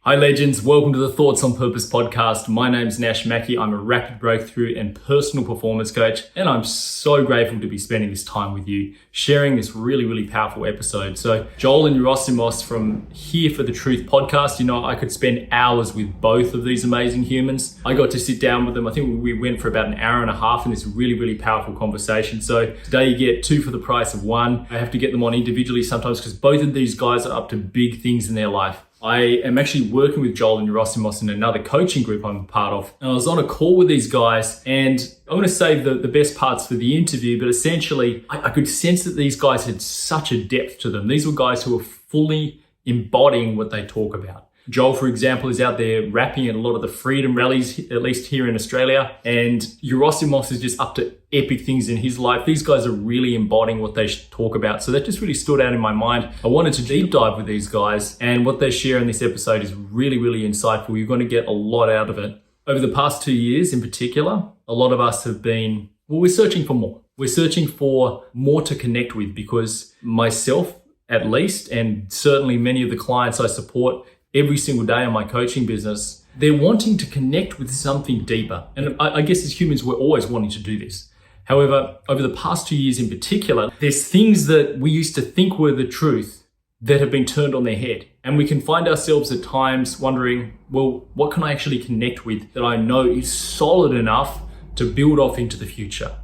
Hi legends, welcome to the Thoughts on Purpose podcast. My name's Nash Mackey. I'm a rapid breakthrough and personal performance coach, and I'm so grateful to be spending this time with you, sharing this really powerful episode. So Joel and Yerasimos from Here for the Truth podcast, I could spend hours with both of these amazing humans. I got to sit down with them. I think we went for about an hour and a half in this really powerful conversation. So today you get two for the price of one. I have to get them on individually sometimes because both of these guys are up to big things in their life. I am actually working with Joel and Yerasimos in another coaching group I'm a part of. And I was on a call with these guys, and I'm going to save the best parts for the interview, but essentially I could sense that these guys had such a depth to them. These were guys who were fully embodying what they talk about. Joel, for example, is out there rapping at a lot of the freedom rallies, at least here in Australia. And Yerasimos is just up to epic things in his life. These guys are really embodying what they talk about. So that just really stood out in my mind. I wanted to deep dive with these guys, and what they share in this episode is really insightful. You're going to get a lot out of it. Over the past 2 years in particular, a lot of us have been, we're searching for more. We're searching for more to connect with, because myself, at least, and certainly many of the clients I support every single day in my coaching business, they're wanting to connect with something deeper. And I guess as humans, we're always wanting to do this. However, over the past 2 years in particular, there's things that we used to think were the truth that have been turned on their head. And we can find ourselves at times wondering, well, what can I actually connect with that I know is solid enough to build off into the future?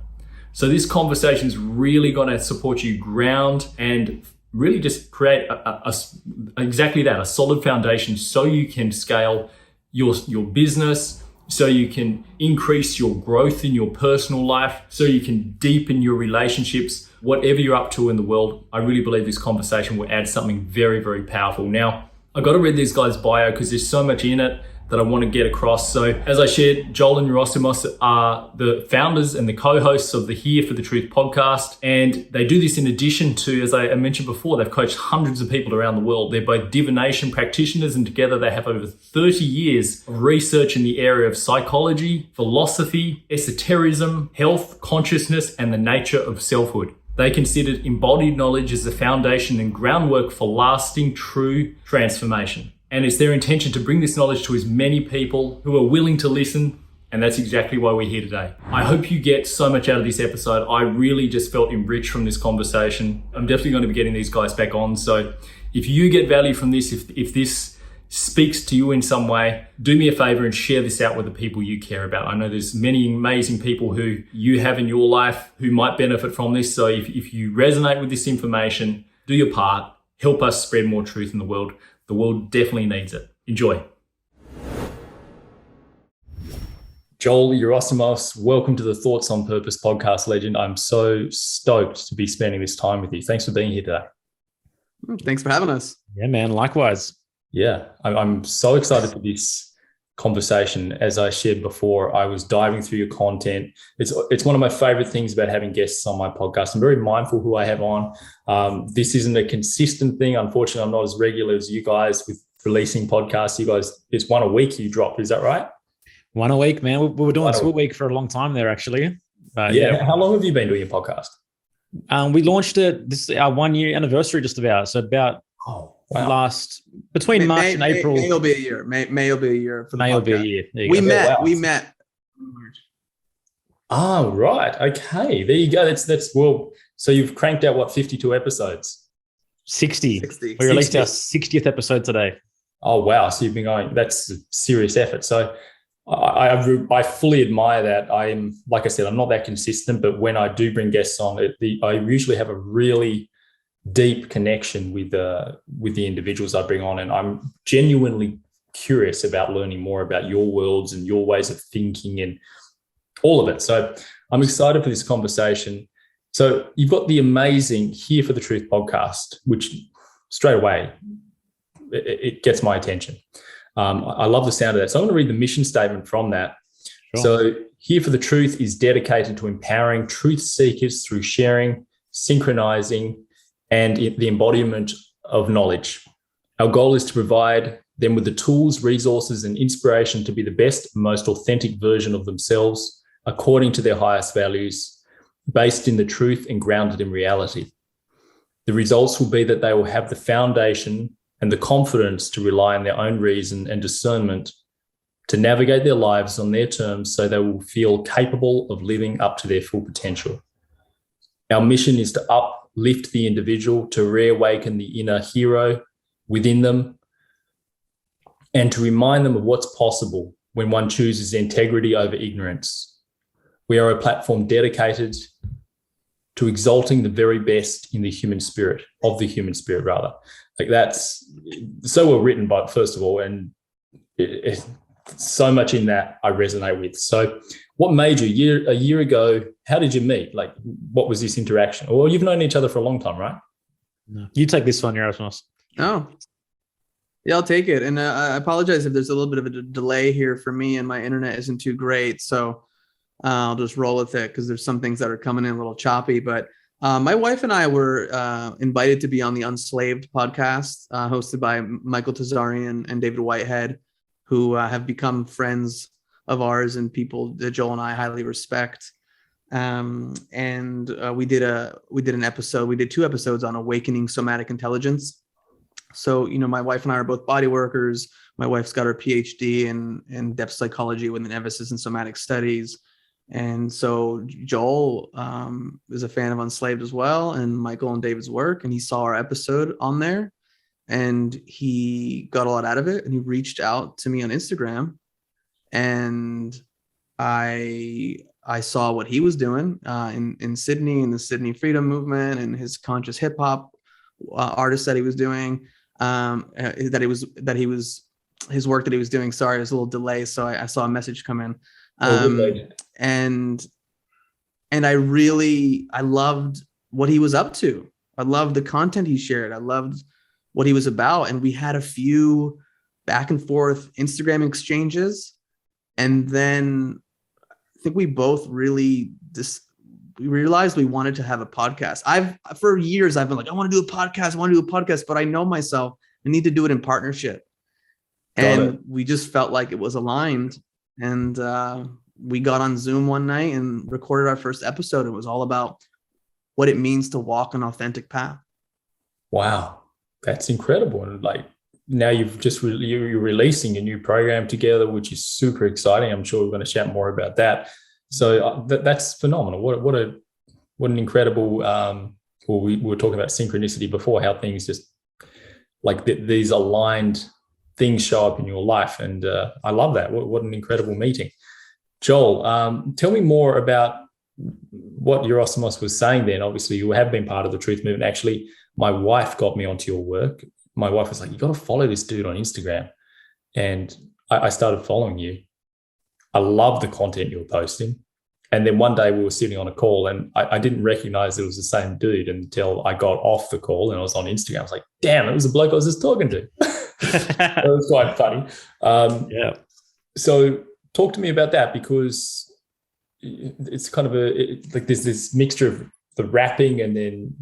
So this conversation is really going to support you ground and really just create exactly that, a solid foundation, so you can scale your business, so you can increase your growth in your personal life, so you can deepen your relationships, whatever you're up to in the world. I really believe this conversation will add something very powerful. Now, I got to read these guys' bio because there's so much in it that I want to get across. So as I shared, Joel and Yerasimos are the founders and the co-hosts of the Here for the Truth podcast. And they do this in addition to, as I mentioned before, they've coached hundreds of people around the world. They're both divination practitioners, and together they have over 30 years of research in the area of psychology, philosophy, esotericism, health, consciousness, and the nature of selfhood. They considered embodied knowledge as the foundation and groundwork for lasting, true transformation. And it's their intention to bring this knowledge to as many people who are willing to listen. And that's exactly why we're here today. I hope you get so much out of this episode. I really just felt enriched from this conversation. I'm definitely going to be getting these guys back on. So if you get value from this, if this speaks to you in some way, do me a favor and share this out with the people you care about. I know there's many amazing people who you have in your life who might benefit from this. So if you resonate with this information, do your part. Help us spread more truth in the world. The world definitely needs it. Enjoy. Joel Yerasimos, welcome to the Thoughts on Purpose podcast, legend. I'm so stoked to be spending this time with you. Thanks for being here today. Thanks for having us. Yeah, man. Likewise. Yeah, I'm so excited for this conversation. As I shared before, I was diving through your content. It's one of my favorite things about having guests on my podcast. I'm very mindful who I have on. This isn't a consistent thing. Unfortunately, I'm not as regular as you guys with releasing podcasts. You guys, it's one a week you drop. Is that right? One a week, man. We were doing this a week for a long time there, actually. Yeah. How long have you been doing your podcast? We launched it. This is our 1 year anniversary, just about. So about between March and April. May will be a year. May will be a year. For the May will podcast. be a year. We met. Oh, right. Okay. There you go. That's well. So you've cranked out 52 episodes? 60. We released our 60th episode today. Oh, wow. So you've been going. That's a serious effort. So I fully admire that. Like I said, I'm not that consistent, but when I do bring guests on, I usually have a really deep connection with the individuals I bring on, and I'm genuinely curious about learning more about your worlds and your ways of thinking and all of it. So I'm excited for this conversation. So you've got the amazing Here for the Truth podcast, which straight away it gets my attention. I love the sound of that. So I'm going to read the mission statement from that. Sure. So Here for the Truth is dedicated to empowering truth seekers through sharing, synchronizing, and the embodiment of knowledge. Our goal is to provide them with the tools, resources, and inspiration to be the best, most authentic version of themselves, according to their highest values, based in the truth and grounded in reality. The results will be that they will have the foundation and the confidence to rely on their own reason and discernment to navigate their lives on their terms so they will feel capable of living up to their full potential. Our mission is to uplift the individual, to reawaken the inner hero within them, and to remind them of what's possible when one chooses integrity over ignorance. We are a platform dedicated to exalting the very best in the human spirit, of the human spirit, rather. Like, that's so well written, but first of all, and so much in that I resonate with. So what made you, a year ago, how did you meet? Like, what was this interaction? Well, you've known each other for a long time, right? No. You take this one, Yerasimos. Oh, yeah, I'll take it. And I apologize if there's a little bit of a delay here for me and my internet isn't too great. So I'll just roll with it because there's some things that are coming in a little choppy. But my wife and I were invited to be on the Unslaved podcast hosted by Michael Tazarian and David Whitehead, who have become friends of ours and people that Joel and I highly respect. And we did an episode. We did 2 episodes on awakening somatic intelligence. So, my wife and I are both body workers. My wife's got her PhD in depth psychology with an emphasis in somatic studies. And so Joel is a fan of Unslaved as well, and Michael and David's work. And he saw our episode on there and he got a lot out of it. And he reached out to me on Instagram, and I saw what he was doing in Sydney, in the Sydney Freedom Movement, and his conscious hip hop artist that he was doing. His work that he was doing. Sorry, there's a little delay. So I saw a message come in. And I loved what he was up to. I loved the content he shared. I loved what he was about. And we had a few back and forth Instagram exchanges. And then I think we both really we realized we wanted to have a podcast. For years, I've been like, I want to do a podcast, but I know myself, I need to do it in partnership. And we just felt like it was aligned. And we got on Zoom one night and recorded our first episode. It was all about what it means to walk an authentic path. Wow, that's incredible. And like, now you're releasing a new program together, which is super exciting. I'm sure we're going to chat more about that. So that's phenomenal. What an incredible. We were talking about synchronicity before, how things just like these aligned things show up in your life, and I love that. What an incredible meeting, Joel. Tell me more about what Yerasimos was saying. Then, obviously, you have been part of the Truth Movement. Actually, my wife got me onto your work. My wife was like, "You got to follow this dude on Instagram," and I started following you. I love the content you were posting. And then one day we were sitting on a call and I didn't recognize it was the same dude until I got off the call and I was on Instagram. I was like, damn, it was the bloke I was just talking to. It was quite funny. Yeah. So talk to me about that, because it's kind of like there's this mixture of the rapping and then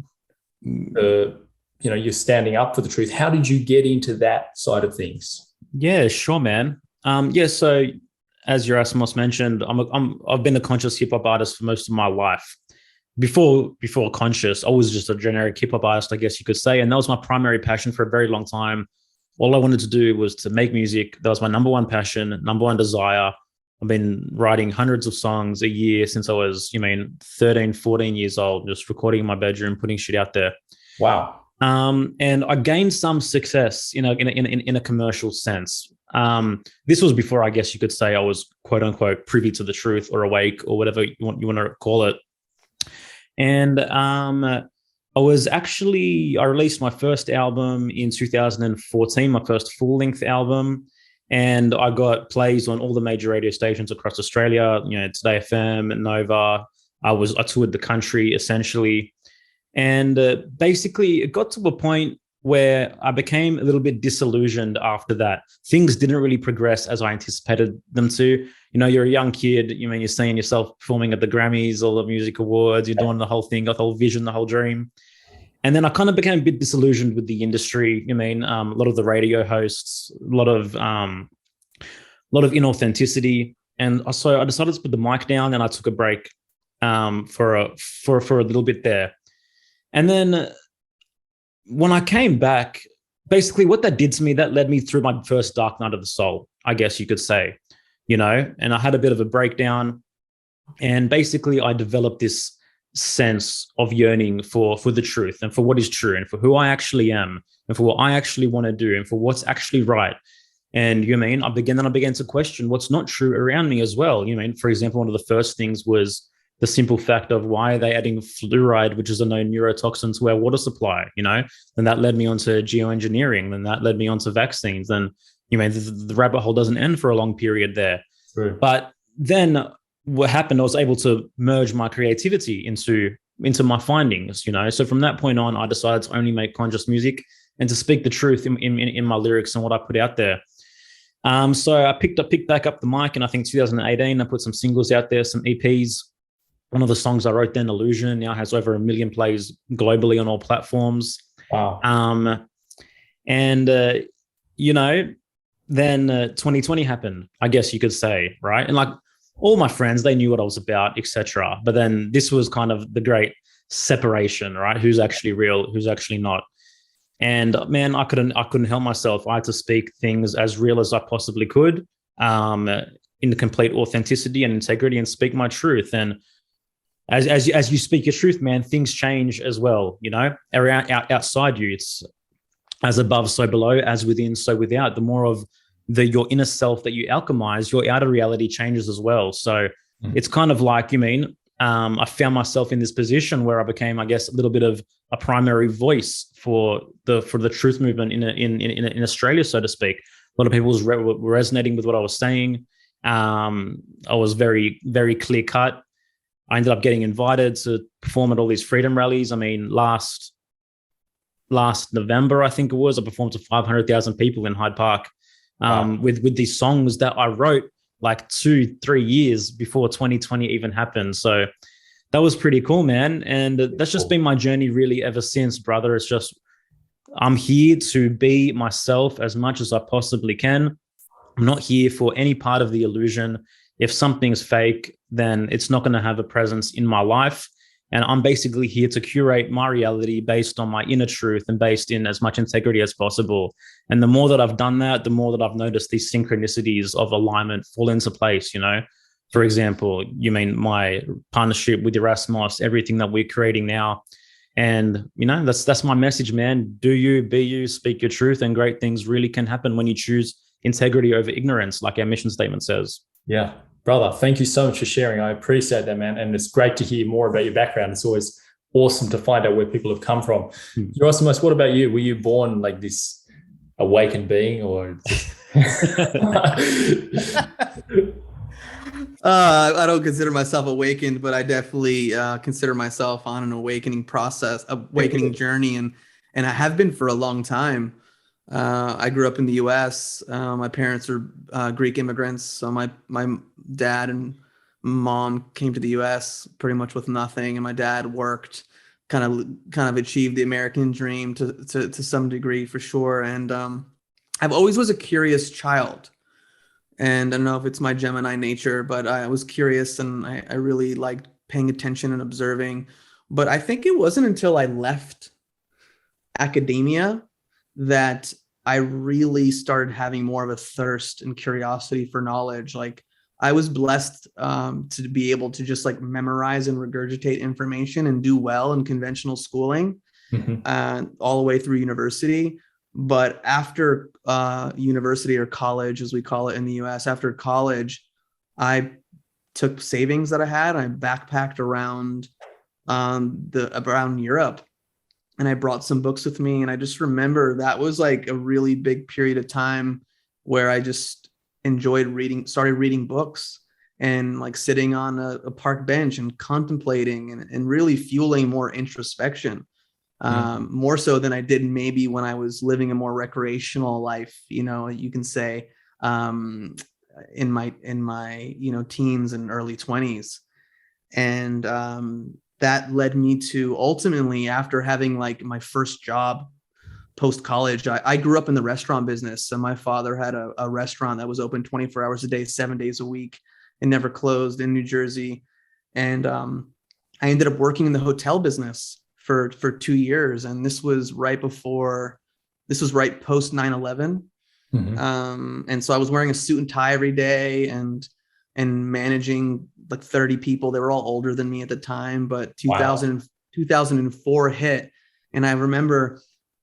you're standing up for the truth. How did you get into that side of things? Yeah, sure, man. So as Yerasimos mentioned, I've been a conscious hip hop artist for most of my life. Before conscious, I was just a generic hip hop artist, I guess you could say, and that was my primary passion for a very long time. All I wanted to do was to make music. That was my number one passion, number one desire. I've been writing hundreds of songs a year since I was, 13, 14 years old, just recording in my bedroom, putting shit out there. Wow. And I gained some success, in a commercial sense. This was before, I guess you could say, I was quote unquote privy to the truth or awake or whatever you want to call it. And I released my first album in 2014, my first full length album. And I got plays on all the major radio stations across Australia, Today FM, Nova. I toured the country essentially. And basically it got to a point where I became a little bit disillusioned after that. Things didn't really progress as I anticipated them to. You're a young kid, you're seeing yourself performing at the Grammys or the music awards, you're doing the whole thing, got the whole vision, the whole dream. And then I kind of became a bit disillusioned with the industry. A lot of the radio hosts, a lot of inauthenticity. And so I decided to put the mic down and I took a break for a little bit there. And then when I came back, basically what that did to me, that led me through my first dark night of the soul, I guess you could say, and I had a bit of a breakdown, and basically I developed this sense of yearning for the truth and for what is true and for who I actually am and for what I actually want to do and for what's actually right. And I began to question what's not true around me as well. For example, one of the first things was the simple fact of why are they adding fluoride, which is a known neurotoxin, to our water supply, and that led me onto geoengineering. Then that led me onto vaccines. Then, the rabbit hole doesn't end for a long period there. True. But then what happened, I was able to merge my creativity into my findings, So from that point on, I decided to only make conscious music and to speak the truth in my lyrics and what I put out there. So I picked back up the mic, and I think 2018, I put some singles out there, some EPs. One of the songs I wrote then, Illusion, now has over 1 million plays globally on all platforms. Wow. Then 2020 happened, I guess you could say, right? And like all my friends, they knew what I was about, etc. But then this was kind of the great separation, right? Who's actually real, who's actually not. And man, I couldn't help myself. I had to speak things as real as I possibly could, in the complete authenticity and integrity, and speak my truth. And as you speak your truth, man, things change as well. Around outside you, it's as above, so below, as within, so without. The more of your inner self that you alchemize, your outer reality changes as well. So it's kind of like, I found myself in this position where I became, I guess, a little bit of a primary voice for the truth movement in Australia, so to speak. A lot of people were resonating with what I was saying. I was very, very clear cut. I ended up getting invited to perform at all these freedom rallies. I mean, last November, I think it was, I performed to 500,000 people in Hyde Park, wow, with these songs that I wrote like 2-3 years before 2020 even happened. So that was pretty cool, man. And that's just been my journey really ever since, brother. It's just, I'm here to be myself as much as I possibly can. I'm not here for any part of the illusion. If something's fake, then it's not going to have a presence in my life. And I'm basically here to curate my reality based on my inner truth and based in as much integrity as possible. And the more that I've done that, the more that I've noticed these synchronicities of alignment fall into place, For example, my partnership with Yerasimos, everything that we're creating now. And, that's my message, man. Do you, be you, speak your truth, and great things really can happen when you choose integrity over ignorance, like our mission statement says. Yeah. Brother, thank you so much for sharing. I appreciate that, man. And it's great to hear more about your background. It's always awesome to find out where people have come from. Yerasimos, what about you? Were you born like this awakened being, or? I don't consider myself awakened, but I definitely consider myself on an awakening journey. And I have been for a long time. I grew up in the U.S. My parents are Greek immigrants. So my dad and mom came to the U.S. pretty much with nothing. And my dad worked, kind of achieved the American dream to some degree for sure. And I've always was a curious child. And I don't know if it's my Gemini nature, but I was curious, and I really liked paying attention and observing. But I think it wasn't until I left academia that I really started having more of a thirst and curiosity for knowledge. Like, I was blessed to be able to just like memorize and regurgitate information and do well in conventional schooling, all the way through university. But after university, or college, as we call it in the US, after college, I took savings that I had, and I backpacked around Europe. And I brought some books with me. And I just remember that was like a really big period of time where I just enjoyed started reading books, and like sitting on a park bench and contemplating and really fueling more introspection, more so than I did maybe when I was living a more recreational life, you can say, in my teens and early 20s. And that led me to ultimately, after having like my first job post college, I grew up in the restaurant business. So my father had a restaurant that was open 24 hours a day, 7 days a week, and never closed, in New Jersey. And I ended up working in the hotel business for 2 years. And this was This was right post 9/11. And so I was wearing a suit and tie every day and managing like 30 people. They were all older than me at the time, but 2004 hit. And I remember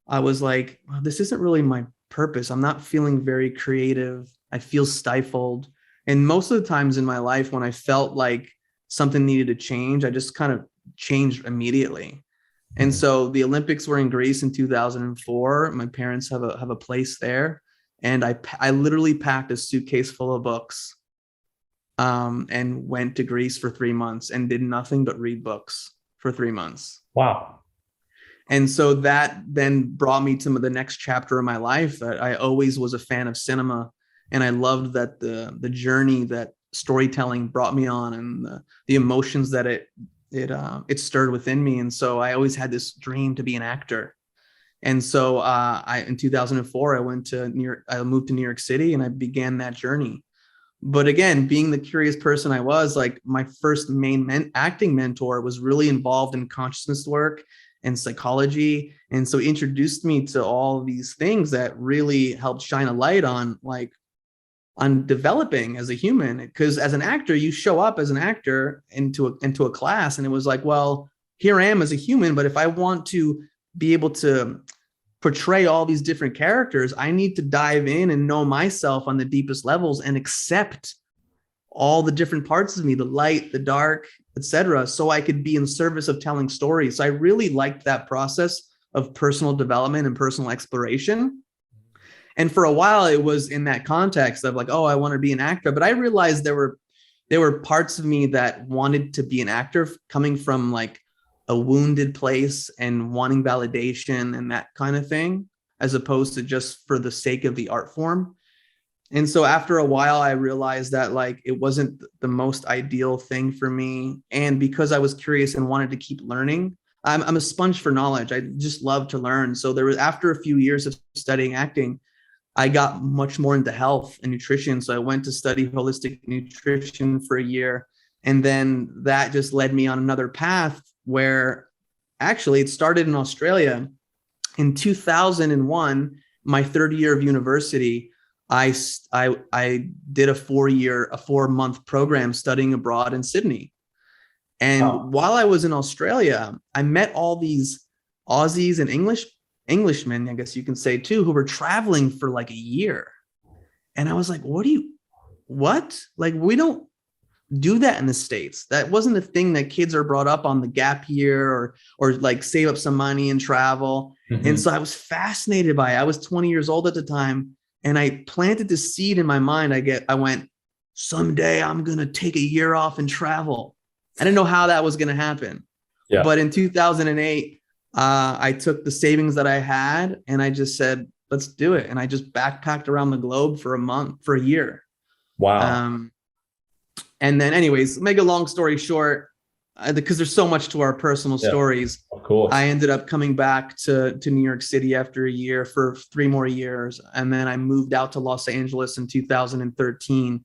I was like, well, this isn't really my purpose. I'm not feeling very creative. I feel stifled. And most of the times in my life, when I felt like something needed to change, I just kind of changed immediately. And so the Olympics were in Greece in 2004. My parents have a place there. And I literally packed a suitcase full of books and went to Greece for 3 months and did nothing but read books for 3 months. Wow. And so that then brought me to the next chapter of my life. That I always was a fan of cinema, and I loved that the journey that storytelling brought me on, and the emotions that it stirred within me. And so I always had this dream to be an actor. And so in 2004, I moved to New York City, and I began that journey. But again, being the curious person I was, like my first main acting mentor was really involved in consciousness work and psychology. And so he introduced me to all these things that really helped shine a light on developing as a human. Because as an actor, you show up as an actor into a class, and it was like, well, here I am as a human, but if I want to be able to portray all these different characters, I need to dive in and know myself on the deepest levels and accept all the different parts of me, the light, the dark, etc., so I could be in service of telling stories. So I really liked that process of personal development and personal exploration. And for a while, it was in that context of like, oh, I want to be an actor. But I realized there were parts of me that wanted to be an actor, coming from like a wounded place and wanting validation and that kind of thing, as opposed to just for the sake of the art form. And so after a while, I realized that like it wasn't the most ideal thing for me. And because I was curious and wanted to keep learning, I'm a sponge for knowledge. I just love to learn. So after a few years of studying acting, I got much more into health and nutrition. So I went to study holistic nutrition for a year. And then that just led me on another path where actually it started in Australia. In 2001, my third year of university, I did a 4-month program studying abroad in Sydney. And while I was in Australia, I met all these Aussies and Englishmen, I guess you can say too, who were traveling for like a year. And I was like, what? Like, we don't do that in the States. That wasn't a thing that kids are brought up on, the gap year or like save up some money and travel. And so I was fascinated by it. I was 20 years old at the time. And I planted this seed in my mind. I went, someday I'm going to take a year off and travel. I didn't know how that was going to happen. Yeah. But in 2008, I took the savings that I had and I just said, let's do it. And I just backpacked around the globe for a year. Wow. And then anyways, make a long story short, because there's so much to our personal stories. Of course. I ended up coming back to New York City after a year for 3 more years. And then I moved out to Los Angeles in 2013,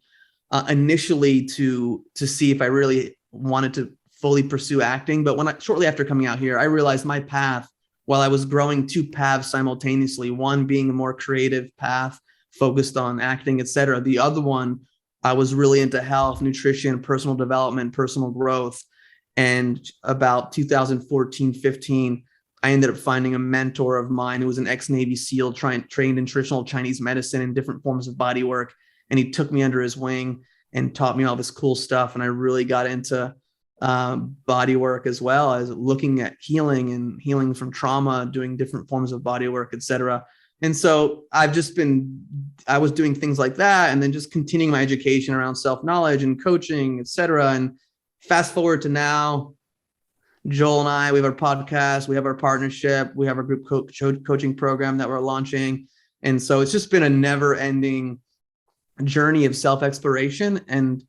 initially to see if I really wanted to fully pursue acting. But shortly after coming out here, I realized my path, while I was growing 2 paths simultaneously, one being a more creative path focused on acting, etc. The other one, I was really into health, nutrition, personal development, personal growth. And about 2014, 15, I ended up finding a mentor of mine who was an ex-Navy SEAL trained in traditional Chinese medicine and different forms of body work. And he took me under his wing and taught me all this cool stuff. And I really got into body work, as well as looking at healing from trauma, doing different forms of body work, etc. And so I was doing things like that, and then just continuing my education around self-knowledge and coaching, etc. And fast forward to now, Joel and I, we have our podcast, we have our partnership, we have our group coaching program that we're launching. And so it's just been a never-ending journey of self-exploration and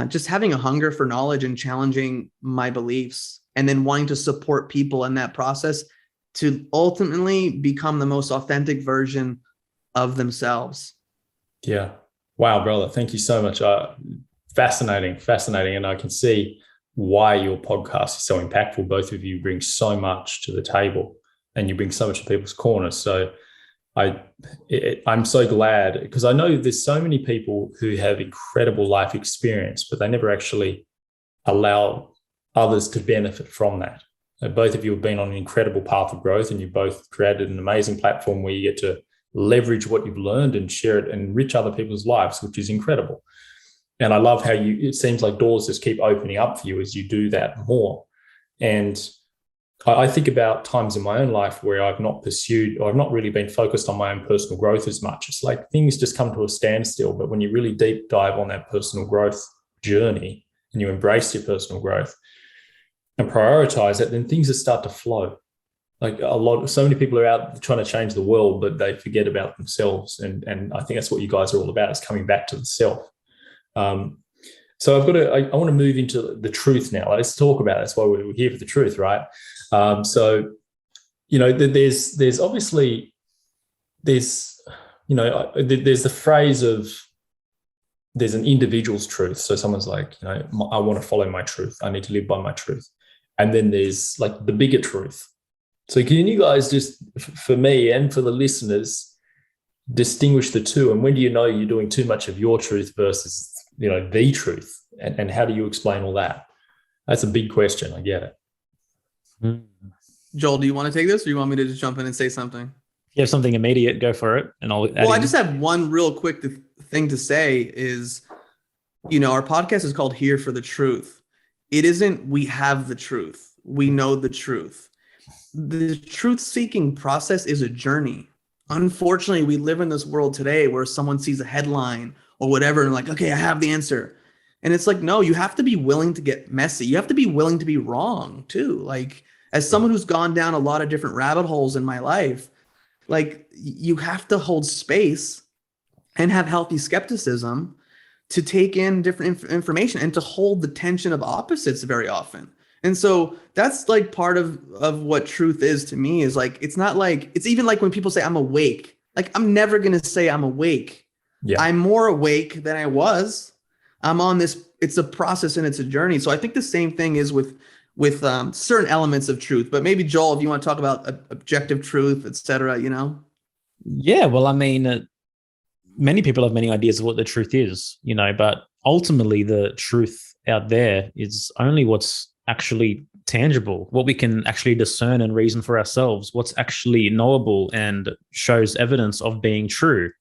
just having a hunger for knowledge and challenging my beliefs, and then wanting to support people in that process to ultimately become the most authentic version of themselves. Yeah. Wow, brother. Thank you so much. Fascinating. And I can see why your podcast is so impactful. Both of you bring so much to the table and you bring so much to people's corners. So I'm so glad, because I know there's so many people who have incredible life experience, but they never actually allow others to benefit from that. Both of you have been on an incredible path of growth, and you've both created an amazing platform where you get to leverage what you've learned and share it and enrich other people's lives, which is incredible. And I love how it seems like doors just keep opening up for you as you do that more. And I think about times in my own life where I've not pursued, or I've not really been focused on my own personal growth as much. It's like things just come to a standstill. But when you really deep dive on that personal growth journey and you embrace your personal growth and prioritize it, then things just start to flow. Like so many people are out trying to change the world, but they forget about themselves. And I think that's what you guys are all about, is coming back to the self. So I want to move into the truth now. Let's talk about it. That's why we're here for the truth, right? So, there's obviously, there's the phrase of, there's an individual's truth. So someone's like, I want to follow my truth. I need to live by my truth. And then there's like the bigger truth. So can you guys just, for me and for the listeners, distinguish the two? And when do you know you're doing too much of your truth versus, the truth? And how do you explain all that? That's a big question. I get it. Joel, do you want to take this, or you want me to just jump in and say something? You have something immediate, go for it. And I'll I just have one real quick thing to say is, our podcast is called Here for the Truth. It isn't we have the truth. We know the truth. The truth-seeking process is a journey. Unfortunately, we live in this world today where someone sees a headline or whatever and like, okay, I have the answer. And it's like, no, you have to be willing to get messy. You have to be willing to be wrong too. Like, as someone who's gone down a lot of different rabbit holes in my life, like, you have to hold space and have healthy skepticism to take in different information and to hold the tension of opposites very often. And so that's like part of what truth is to me, is like, it's not like, it's even like when people say I'm awake, like, I'm never going to say I'm awake. Yeah. I'm more awake than I was. I'm on this, it's a process and it's a journey. So I think the same thing is with certain elements of truth, but maybe Joel, if you want to talk about objective truth, et cetera, Yeah, well, I mean, many people have many ideas of what the truth is, but ultimately the truth out there is only what's actually tangible, what we can actually discern and reason for ourselves, what's actually knowable and shows evidence of being true,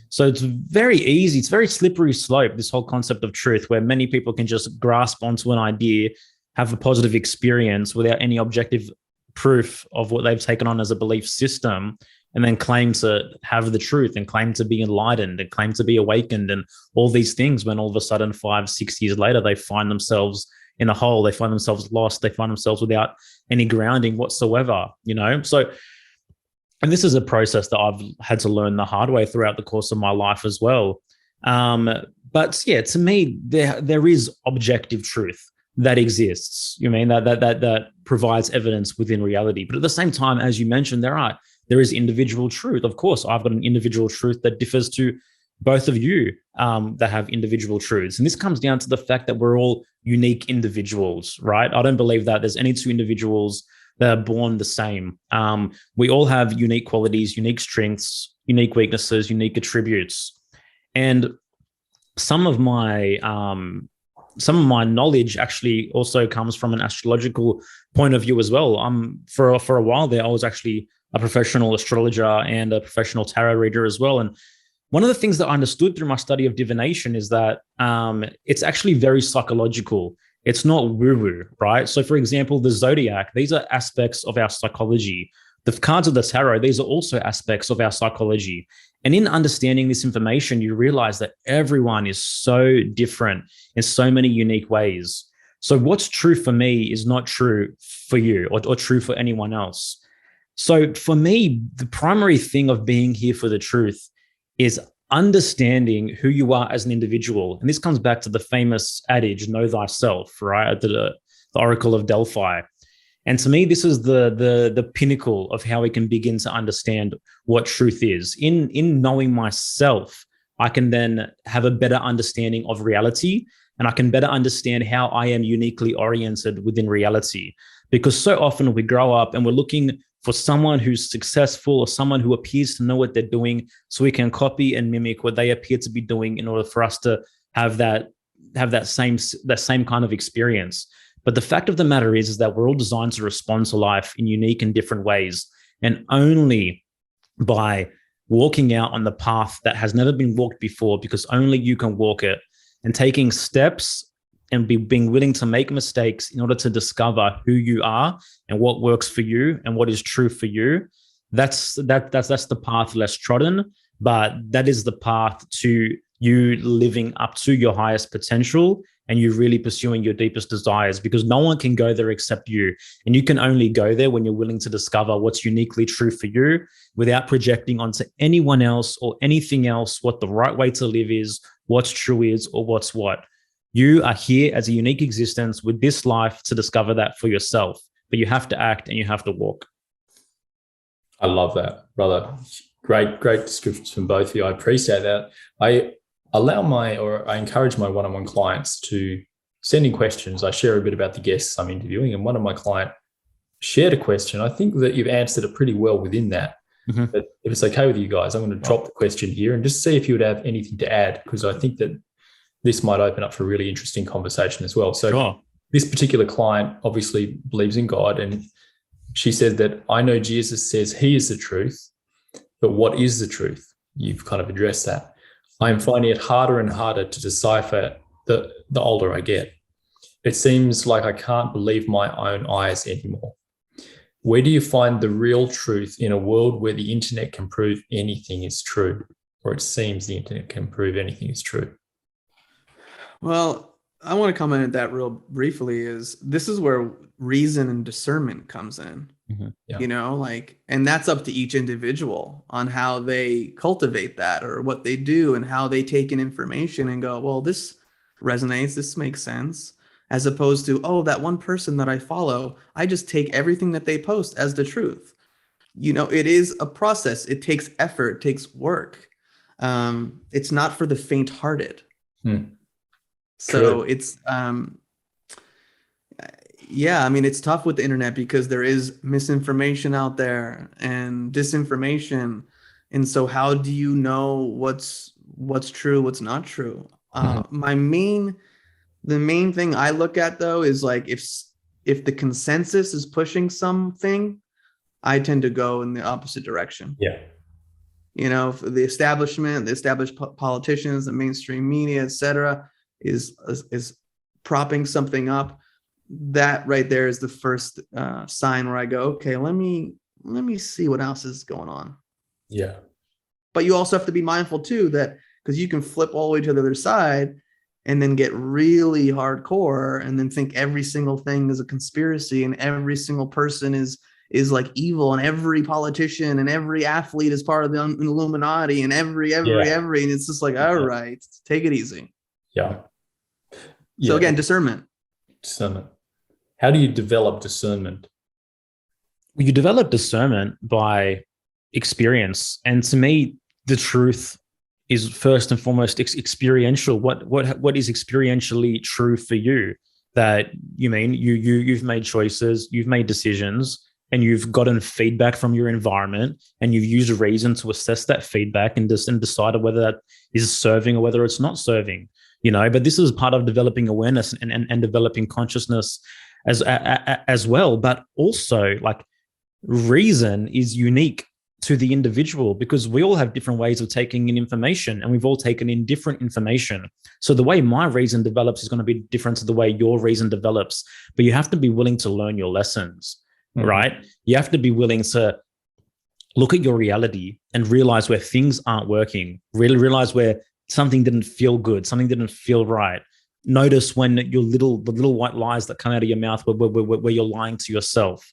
So it's very easy. It's very slippery slope, this whole concept of truth, where many people can just grasp onto an idea, have a positive experience without any objective proof of what they've taken on as a belief system, and then claim to have the truth and claim to be enlightened and claim to be awakened and all these things, when all of a sudden 5-6 years later, they find themselves in a hole, they find themselves lost, they find themselves without any grounding whatsoever, So, and this is a process that I've had to learn the hard way throughout the course of my life as well. But yeah, to me, there is objective truth that exists. That provides evidence within reality. But at the same time, as you mentioned, there is individual truth. Of course, I've got an individual truth that differs to both of you that have individual truths. And this comes down to the fact that we're all unique individuals, right? I don't believe that there's any two individuals that are born the same. We all have unique qualities, unique strengths, unique weaknesses, unique attributes. And some of my knowledge actually also comes from an astrological point of view as well. For a while there, I was actually a professional astrologer and a professional tarot reader as well. And one of the things that I understood through my study of divination is that it's actually very psychological. It's not woo-woo, right? So for example, the zodiac, these are aspects of our psychology. The cards of the tarot, these are also aspects of our psychology. And in understanding this information, you realize that everyone is so different in so many unique ways. So what's true for me is not true for you or true for anyone else. So for me, the primary thing of being here for the truth is understanding who you are as an individual. And this comes back to the famous adage, know thyself, right? The Oracle of Delphi. And to me, this is the pinnacle of how we can begin to understand what truth is. In knowing myself, I can then have a better understanding of reality, and I can better understand how I am uniquely oriented within reality. Because so often we grow up and we're looking for someone who's successful or someone who appears to know what they're doing, so we can copy and mimic what they appear to be doing in order for us to have that same kind of experience. But the fact of the matter is that we're all designed to respond to life in unique and different ways. And only by walking out on the path that has never been walked before, because only you can walk it, and taking steps and being willing to make mistakes in order to discover who you are and what works for you and what is true for you. That's the path less trodden, but that is the path to you living up to your highest potential and you really pursuing your deepest desires, because no one can go there except you. And you can only go there when you're willing to discover what's uniquely true for you without projecting onto anyone else or anything else what the right way to live is, what's true is, or what's what. You are here as a unique existence with this life to discover that for yourself, but you have to act and you have to walk. I love that, brother. Great descriptions from both of you. I appreciate that. I encourage my one-on-one clients to send in questions. I share a bit about the guests I'm interviewing, and one of my clients shared a question. I think that you've answered it pretty well within that. Mm-hmm. But if it's okay with you guys, I'm going to drop the question here and just see if you would have anything to add, because I think that this might open up for a really interesting conversation as well. So sure. This particular client obviously believes in God, and she said that I know Jesus says he is the truth, but what is the truth? You've kind of addressed that. I'm finding it harder and harder to decipher the older I get. It seems like I can't believe my own eyes anymore. Where do you find the real truth in a world where the internet can prove anything is true, or it seems the internet can prove anything is true? Well, I want to comment on that real briefly. This is where reason and discernment comes in. Mm-hmm. Yeah. And that's up to each individual on how they cultivate that or what they do and how they take in information and go, well, this resonates, this makes sense, as opposed to, oh, that one person that I follow, I just take everything that they post as the truth. It is a process. It takes effort, it takes work. It's not for the faint-hearted. So it's, it's tough with the internet because there is misinformation out there and disinformation. And so how do you know what's true, what's not true? The main thing I look at though is like, if the consensus is pushing something, I tend to go in the opposite direction. Yeah. For the establishment, the established politicians, the mainstream media, et cetera, is propping something up, that right there is the first sign where I go, okay, let me see what else is going on. Yeah. But you also have to be mindful too, that because you can flip all the way to the other side and then get really hardcore and then think every single thing is a conspiracy and every single person is like evil and every politician and every athlete is part of the Illuminati and every, and it's just like, all right, take it easy. Yeah. So again, discernment. How do you develop discernment? You develop discernment by experience. And to me, the truth is first and foremost experiential. What is experientially true for you? That you've made choices, you've made decisions, and you've gotten feedback from your environment, and you've used reason to assess that feedback and decided whether that is serving or whether it's not serving. But this is part of developing awareness and developing consciousness as well. But also, like, reason is unique to the individual because we all have different ways of taking in information, and we've all taken in different information. So the way my reason develops is going to be different to the way your reason develops. But you have to be willing to learn your lessons, right? You have to be willing to look at your reality and realize where things aren't working, really realize where something didn't feel good, something didn't feel right. Notice when the little white lies that come out of your mouth where you're lying to yourself.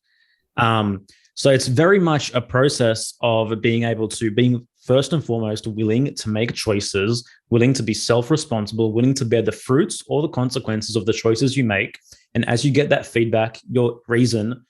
So it's very much a process of being first and foremost willing to make choices, willing to be self-responsible, willing to bear the fruits or the consequences of the choices you make. And as you get that feedback, your reason,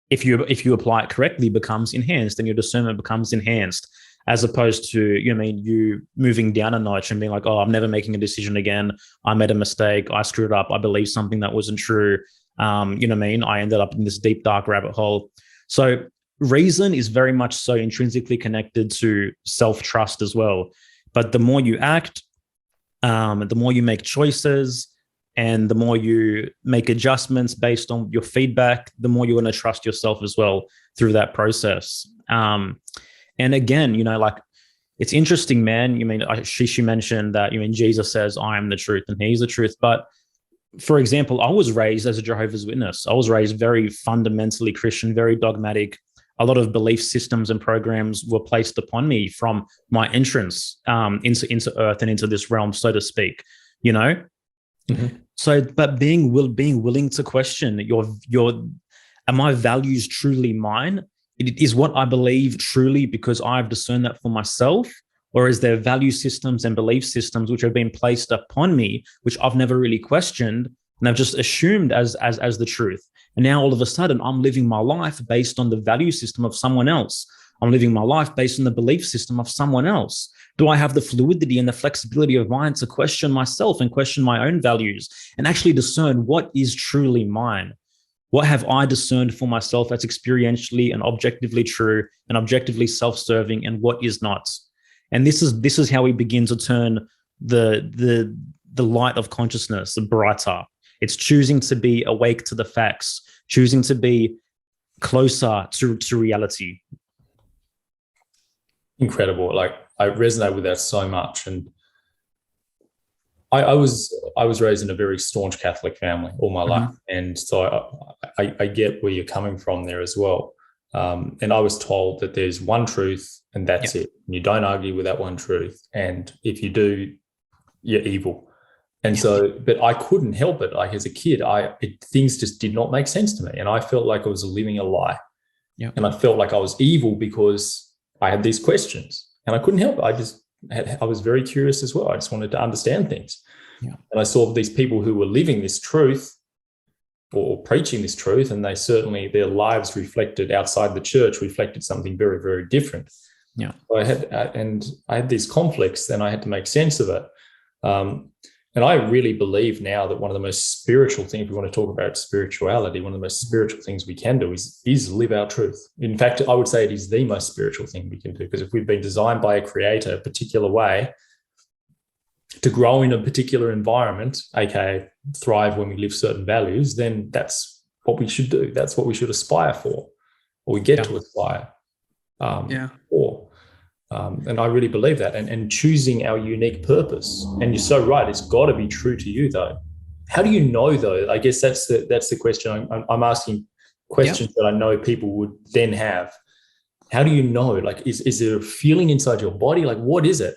if you apply it correctly, becomes enhanced, and your discernment becomes enhanced. As opposed to, you moving down a notch and being like, oh, I'm never making a decision again. I made a mistake. I screwed up. I believed something that wasn't true. I ended up in this deep, dark rabbit hole. So reason is very much so intrinsically connected to self-trust as well. But the more you act, the more you make choices, and the more you make adjustments based on your feedback, the more you're going to trust yourself as well through that process. And again, like, it's interesting, man. She mentioned that, Jesus says, I am the truth and he's the truth. But for example, I was raised as a Jehovah's Witness. I was raised very fundamentally Christian, very dogmatic. A lot of belief systems and programs were placed upon me from my entrance into earth and into this realm, so to speak, Mm-hmm. So, but being willing to question are my values truly mine? Is what I believe truly because I've discerned that for myself? Or is there value systems and belief systems which have been placed upon me, which I've never really questioned, and I've just assumed as the truth? And now all of a sudden, I'm living my life based on the value system of someone else. I'm living my life based on the belief system of someone else. Do I have the fluidity and the flexibility of mind to question myself and question my own values and actually discern what is truly mine? What have I discerned for myself that's experientially and objectively true and objectively self-serving, and what is not? And this is how we begin to turn the light of consciousness brighter. It's choosing to be awake to the facts, choosing to be closer to reality. Incredible. Like, I resonate with that so much. And I was raised in a very staunch Catholic family all my life. And so I get where you're coming from there as well. And I was told that there's one truth and that's it. And you don't argue with that one truth. And if you do, you're evil. And so, but I couldn't help it. Like, as a kid, things just did not make sense to me. And I felt like I was living a lie. Yeah. And I felt like I was evil because I had these questions and I couldn't help it. I was very curious as well. I just wanted to understand things. Yeah. And I saw these people who were living this truth or preaching this truth, and they certainly, their lives reflected outside the church, reflected something very, very different. Yeah. So I had these conflicts, and I had to make sense of it. And I really believe now that one of the most spiritual things, if we want to talk about spirituality, one of the most spiritual things we can do is live our truth. In fact, I would say it is the most spiritual thing we can do, because if we've been designed by a creator a particular way to grow in a particular environment, aka thrive when we live certain values, then that's what we should do. That's what we should aspire for, or we get to aspire for. And I really believe that, and choosing our unique purpose. And you're so right, it's got to be true to you, though. How do you know, though? I guess that's the question. I'm asking questions that I know people would then have. How do you know? Like, is there a feeling inside your body? Like, what is it?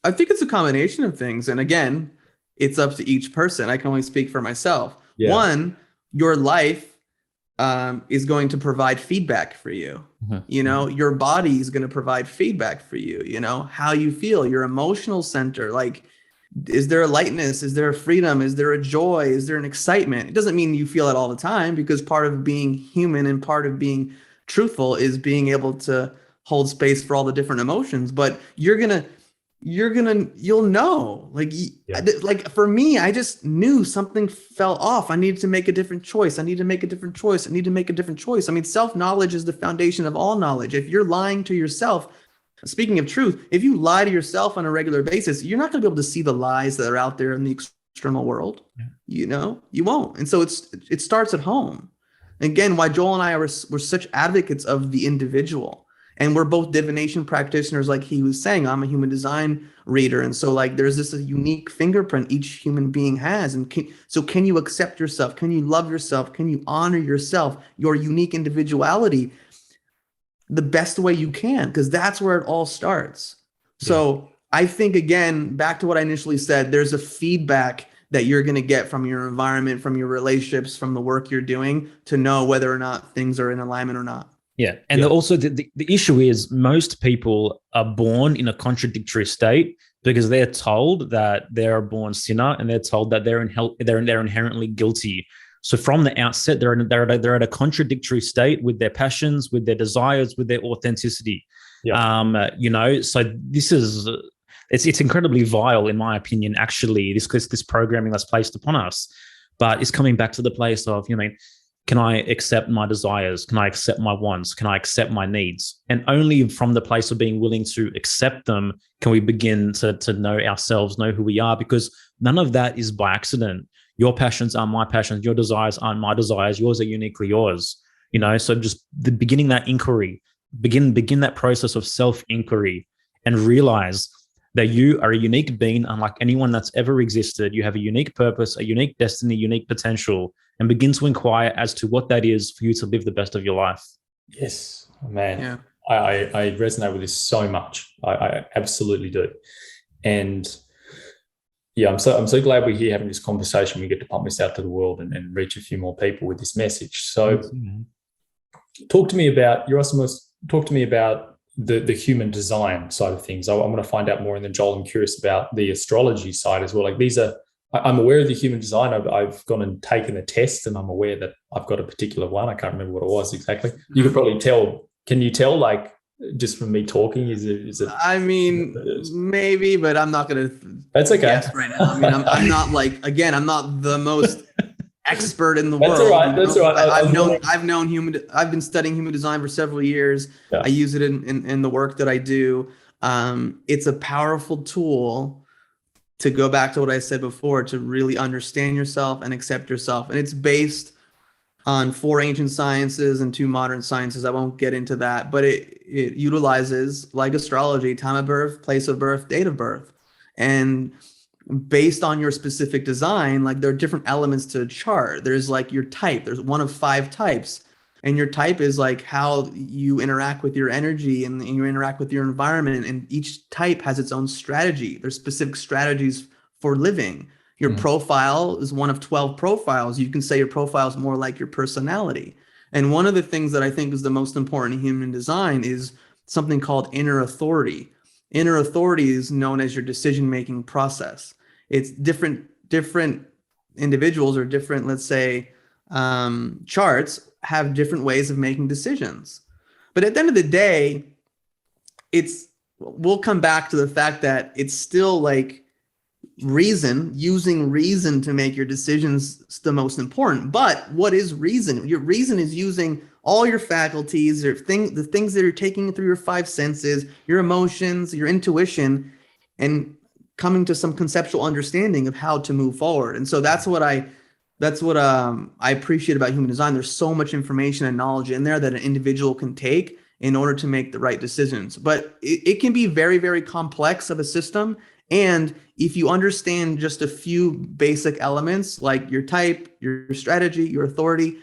I think it's a combination of things. And again, it's up to each person. I can only speak for myself. Yeah. One, your life is going to provide feedback for you. Mm-hmm. Your body is going to provide feedback for you, how you feel, your emotional center. Like, is there a lightness? Is there a freedom? Is there a joy? Is there an excitement? It doesn't mean you feel it all the time, because part of being human and part of being truthful is being able to hold space for all the different emotions. But you'll know, like for me, I just knew something fell off. I needed to make a different choice. I need to make a different choice. I need to make a different choice. I mean, self-knowledge is the foundation of all knowledge. If you're lying to yourself, speaking of truth, if you lie to yourself on a regular basis, you're not going to be able to see the lies that are out there in the external world. Yeah. You won't. And so it starts at home. Again, why Joel and I were such advocates of the individual. And we're both divination practitioners, like he was saying. I'm a human design reader. And so, like, there's this unique fingerprint each human being has. And can you accept yourself? Can you love yourself? Can you honor yourself, your unique individuality, the best way you can? Because that's where it all starts. So I think, again, back to what I initially said, there's a feedback that you're going to get from your environment, from your relationships, from the work you're doing, to know whether or not things are in alignment or not. Yeah. And also the issue is, most people are born in a contradictory state because they're told that they're a born sinner, and they're told that they're inherently guilty. So from the outset, they're at a contradictory state with their passions, with their desires, with their authenticity. Yeah. So this is, it's incredibly vile, in my opinion, actually, this programming that's placed upon us. But it's coming back to the place of, can I accept my desires? Can I accept my wants? Can I accept my needs? And only from the place of being willing to accept them can we begin to know ourselves, know who we are, because none of that is by accident. Your passions aren't my passions. Your desires aren't my desires. Yours are uniquely yours. So just the beginning that inquiry, begin that process of self-inquiry, and realize that you are a unique being unlike anyone that's ever existed. You have a unique purpose, a unique destiny, unique potential, and begin to inquire as to what that is for you to live the best of your life. Yes, man. Yeah. I resonate with this so much. I absolutely do. And yeah, I'm so glad we're here having this conversation. We get to pump this out to the world and reach a few more people with this message. So talk to me about the human design side of things. I want to find out more, and then Joel, I'm curious about the astrology side as well. Like I'm aware of the human design. I've gone and taken a test, and I'm aware that I've got a particular one. I can't remember what it was exactly. You could probably tell. Can you tell, like, just from me talking? Is it? I mean, maybe, but I'm not gonna. That's okay. Guess right now. I mean, I'm not like, again, I'm not the most expert in the That's world. all right. That's all right. I've been studying human design for several years. Yeah. I use it in the work that I do. It's a powerful tool to go back to what I said before, to really understand yourself and accept yourself. And it's based on 4 ancient sciences and 2 modern sciences. I won't get into that, but it utilizes, like astrology, time of birth, place of birth, date of birth. And based on your specific design, like, there are different elements to a chart. There's like your type. There's one of 5 types. And your type is like how you interact with your energy and you interact with your environment. And each type has its own strategy. There's specific strategies for living. Your profile is one of 12 profiles. You can say your profile is more like your personality. And one of the things that I think is the most important in human design is something called inner authority. Inner authority is known as your decision-making process. It's different individuals or different, let's say, charts have different ways of making decisions. But at the end of the day, we'll come back to the fact that it's still like using reason to make your decisions is the most important. But what is reason? Your reason is using all your faculties, the things that you're taking through your 5 senses, your emotions, your intuition, and coming to some conceptual understanding of how to move forward. And so that's what I appreciate about human design. There's so much information and knowledge in there that an individual can take in order to make the right decisions. But it can be very, very complex of a system. And if you understand just a few basic elements like your type, your strategy, your authority,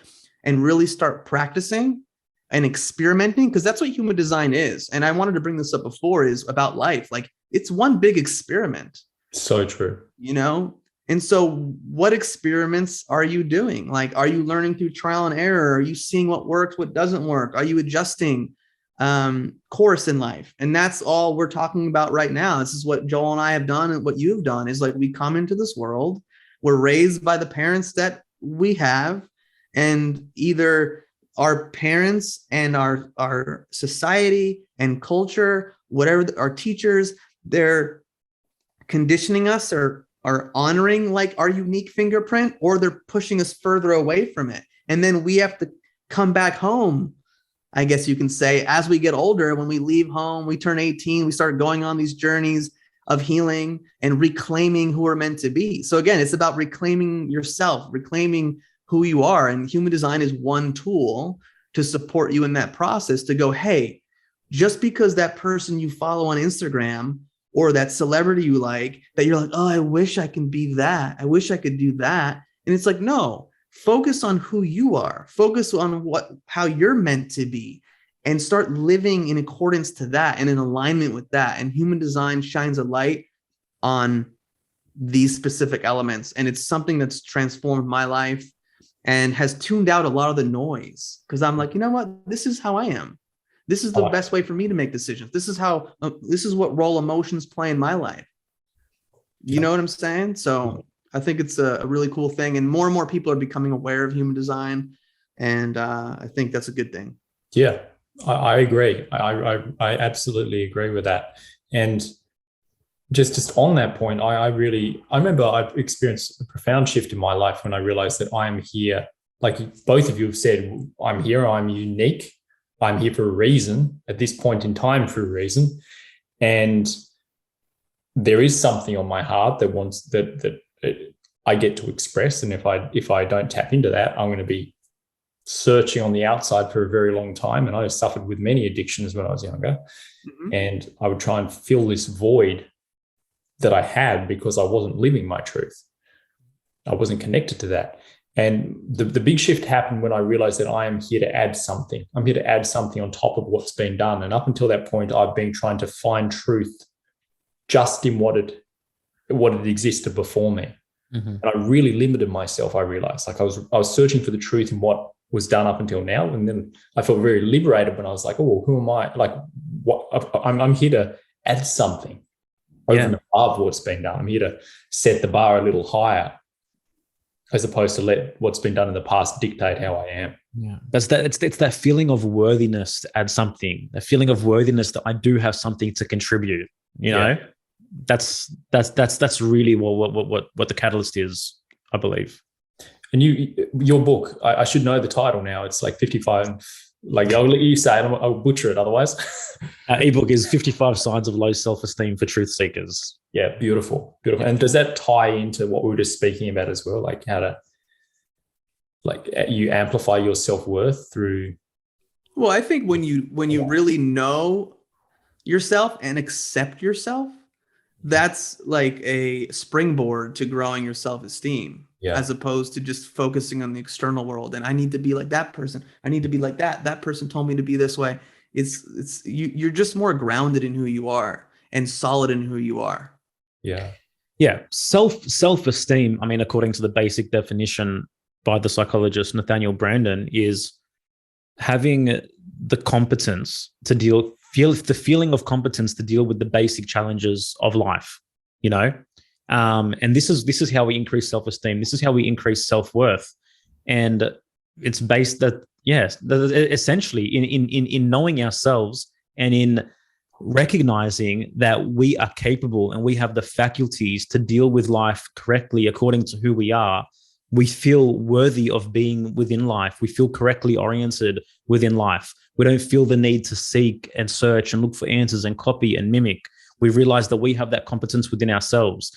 and really start practicing and experimenting, because that's what human design is. And I wanted to bring this up before, is about life. Like, it's one big experiment. So true. And so what experiments are you doing? Like, are you learning through trial and error? Are you seeing what works, what doesn't work? Are you adjusting course in life? And that's all we're talking about right now. This is what Joel and I have done, and what you have done is, like, we come into this world, we're raised by the parents that we have, and either our parents and our society and culture, whatever, our teachers, they're conditioning us or are honoring like our unique fingerprint, or they're pushing us further away from it. And then we have to come back home, I guess you can say, as we get older. When we leave home, we turn 18, we start going on these journeys of healing and reclaiming who we're meant to be. So again, it's about reclaiming yourself, reclaiming who you are. And human design is one tool to support you in that process, to go, hey, just because that person you follow on Instagram or that celebrity you like, that you're like, oh, I wish I can be that. I wish I could do that. And it's like, no, focus on who you are. Focus on how you're meant to be, and start living in accordance to that and in alignment with that. And human design shines a light on these specific elements. And it's something that's transformed my life and has tuned out a lot of the noise, because I'm like, you know what? This is how I am. This is the best way for me to make decisions. This is what role emotions play in my life. You know what I'm saying? So I think it's a really cool thing, and more people are becoming aware of human design, and I think that's a good thing. Yeah, I agree. I absolutely agree with that. And just on that point, I remember I experienced a profound shift in my life when I realized that I am here like both of you have said, I'm here, I'm unique, I'm here for a reason, at this point in time for a reason. And there is something on my heart that wants that I get to express. And if I don't tap into that, I'm going to be searching on the outside for a very long time. And I suffered with many addictions when I was younger. Mm-hmm. And I would try and fill this void that I had because I wasn't living my truth. I wasn't connected to that. And the big shift happened when I realized that I am here to add something. I'm here to add something on top of what's been done. And up until that point, I've been trying to find truth just in what it existed before me. Mm-hmm. And I really limited myself, I realized. Like I was searching for the truth in what was done up until now. And then I felt very liberated when I was like, oh, well, who am I? Like, what? I'm here to add something over and above what's been done. I'm here to set the bar a little higher, as opposed to let what's been done in the past dictate how I am. Yeah, it's that feeling of worthiness to add something, a feeling of worthiness that I do have something to contribute. You know, that's really what the catalyst is, I believe. And your book, I should know the title now. It's like 55. Like I'll let you say it. I'll butcher it otherwise. Ebook is 55 Signs of Low Self-Esteem for Truth Seekers. Yeah, beautiful. And does that tie into what we were just speaking about as well? Like how to, like you amplify your self-worth through. Well, I think when you really know yourself and accept yourself, that's like a springboard to growing your self-esteem. Yeah. As opposed to just focusing on the external world. And I need to be like that person. I need to be like that. That person told me to be this way. You're just more grounded in who you are and solid in who you are. Yeah. Yeah. Self-esteem, I mean, according to the basic definition by the psychologist Nathaniel Brandon, is having the competence to feel the feeling of competence to deal with the basic challenges of life, you know? And this is how we increase self-esteem. This is how we increase self-worth. And it's based that, essentially in knowing ourselves and in recognizing that we are capable and we have the faculties to deal with life correctly according to who we are. We feel worthy of being within life. We feel correctly oriented within life. We don't feel the need to seek and search and look for answers and copy and mimic. We realize that we have that competence within ourselves.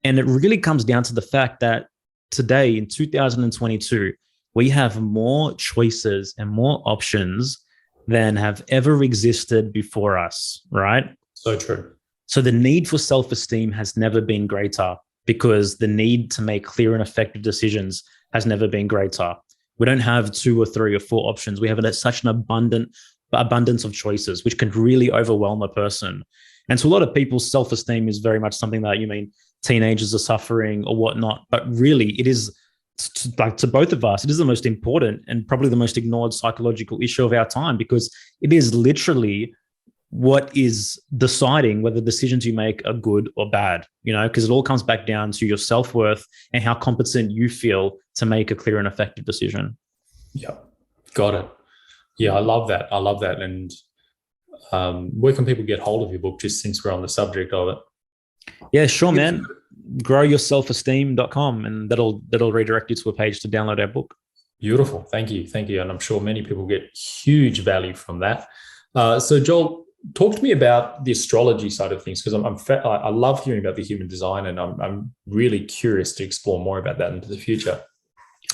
And it really comes down to the fact that today in 2022, we have more choices and more options than have ever existed before us, right? So true. So the need for self-esteem has never been greater because the need to make clear and effective decisions has never been greater. We don't have 2 or 3 or 4 options. We have such an abundance of choices, which can really overwhelm a person. And so a lot of people's self-esteem is very much something that teenagers are suffering or whatnot. But really, it is, to both of us, it is the most important and probably the most ignored psychological issue of our time, because it is literally what is deciding whether decisions you make are good or bad, because it all comes back down to your self-worth and how competent you feel to make a clear and effective decision. Yeah, got it. Yeah, I love that. And where can people get hold of your book, just since we're on the subject of it? Yeah, sure, man. growyourselfesteem.com, and that'll redirect you to a page to download our book. Beautiful. Thank you. And I'm sure many people get huge value from that. So Joel, talk to me about the astrology side of things, because I love hearing about the human design, and I'm really curious to explore more about that into the future.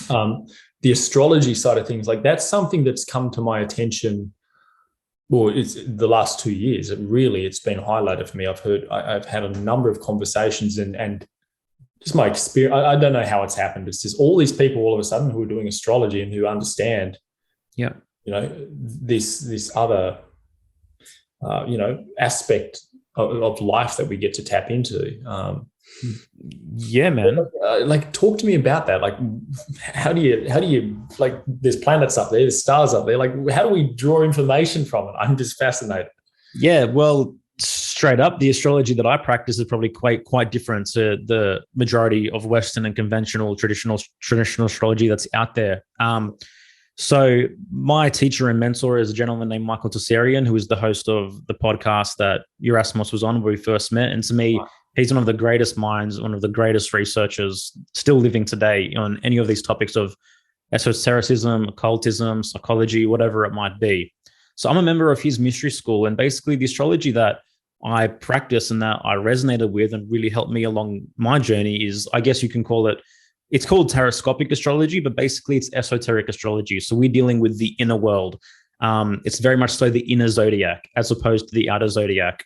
The astrology side of things, like that's something that's come to my attention. Well, it's the last 2 years. It's been highlighted for me. I've had a number of conversations and just my experience. I don't know how it's happened. It's just all these people all of a sudden who are doing astrology and who understand, this other, aspect of life that we get to tap into. Yeah, man. Like, talk to me about that. Like, how do you like, there's planets up there, there's stars up there. Like, how do we draw information from it? I'm just fascinated. Yeah, well, straight up, the astrology that I practice is probably quite different to the majority of Western and conventional traditional astrology that's out there. So my teacher and mentor is a gentleman named Michael Tsarian, who is the host of the podcast that Yerasimos was on, where we first met. And to me, he's one of the greatest minds, one of the greatest researchers still living today on any of these topics of esotericism, occultism, psychology, whatever it might be. So I'm a member of his mystery school, and basically the astrology that I practice and that I resonated with and really helped me along my journey is, I guess you can call it, it's called taroscopic astrology, but basically it's esoteric astrology. So we're dealing with the inner world. It's very much so the inner zodiac as opposed to the outer zodiac.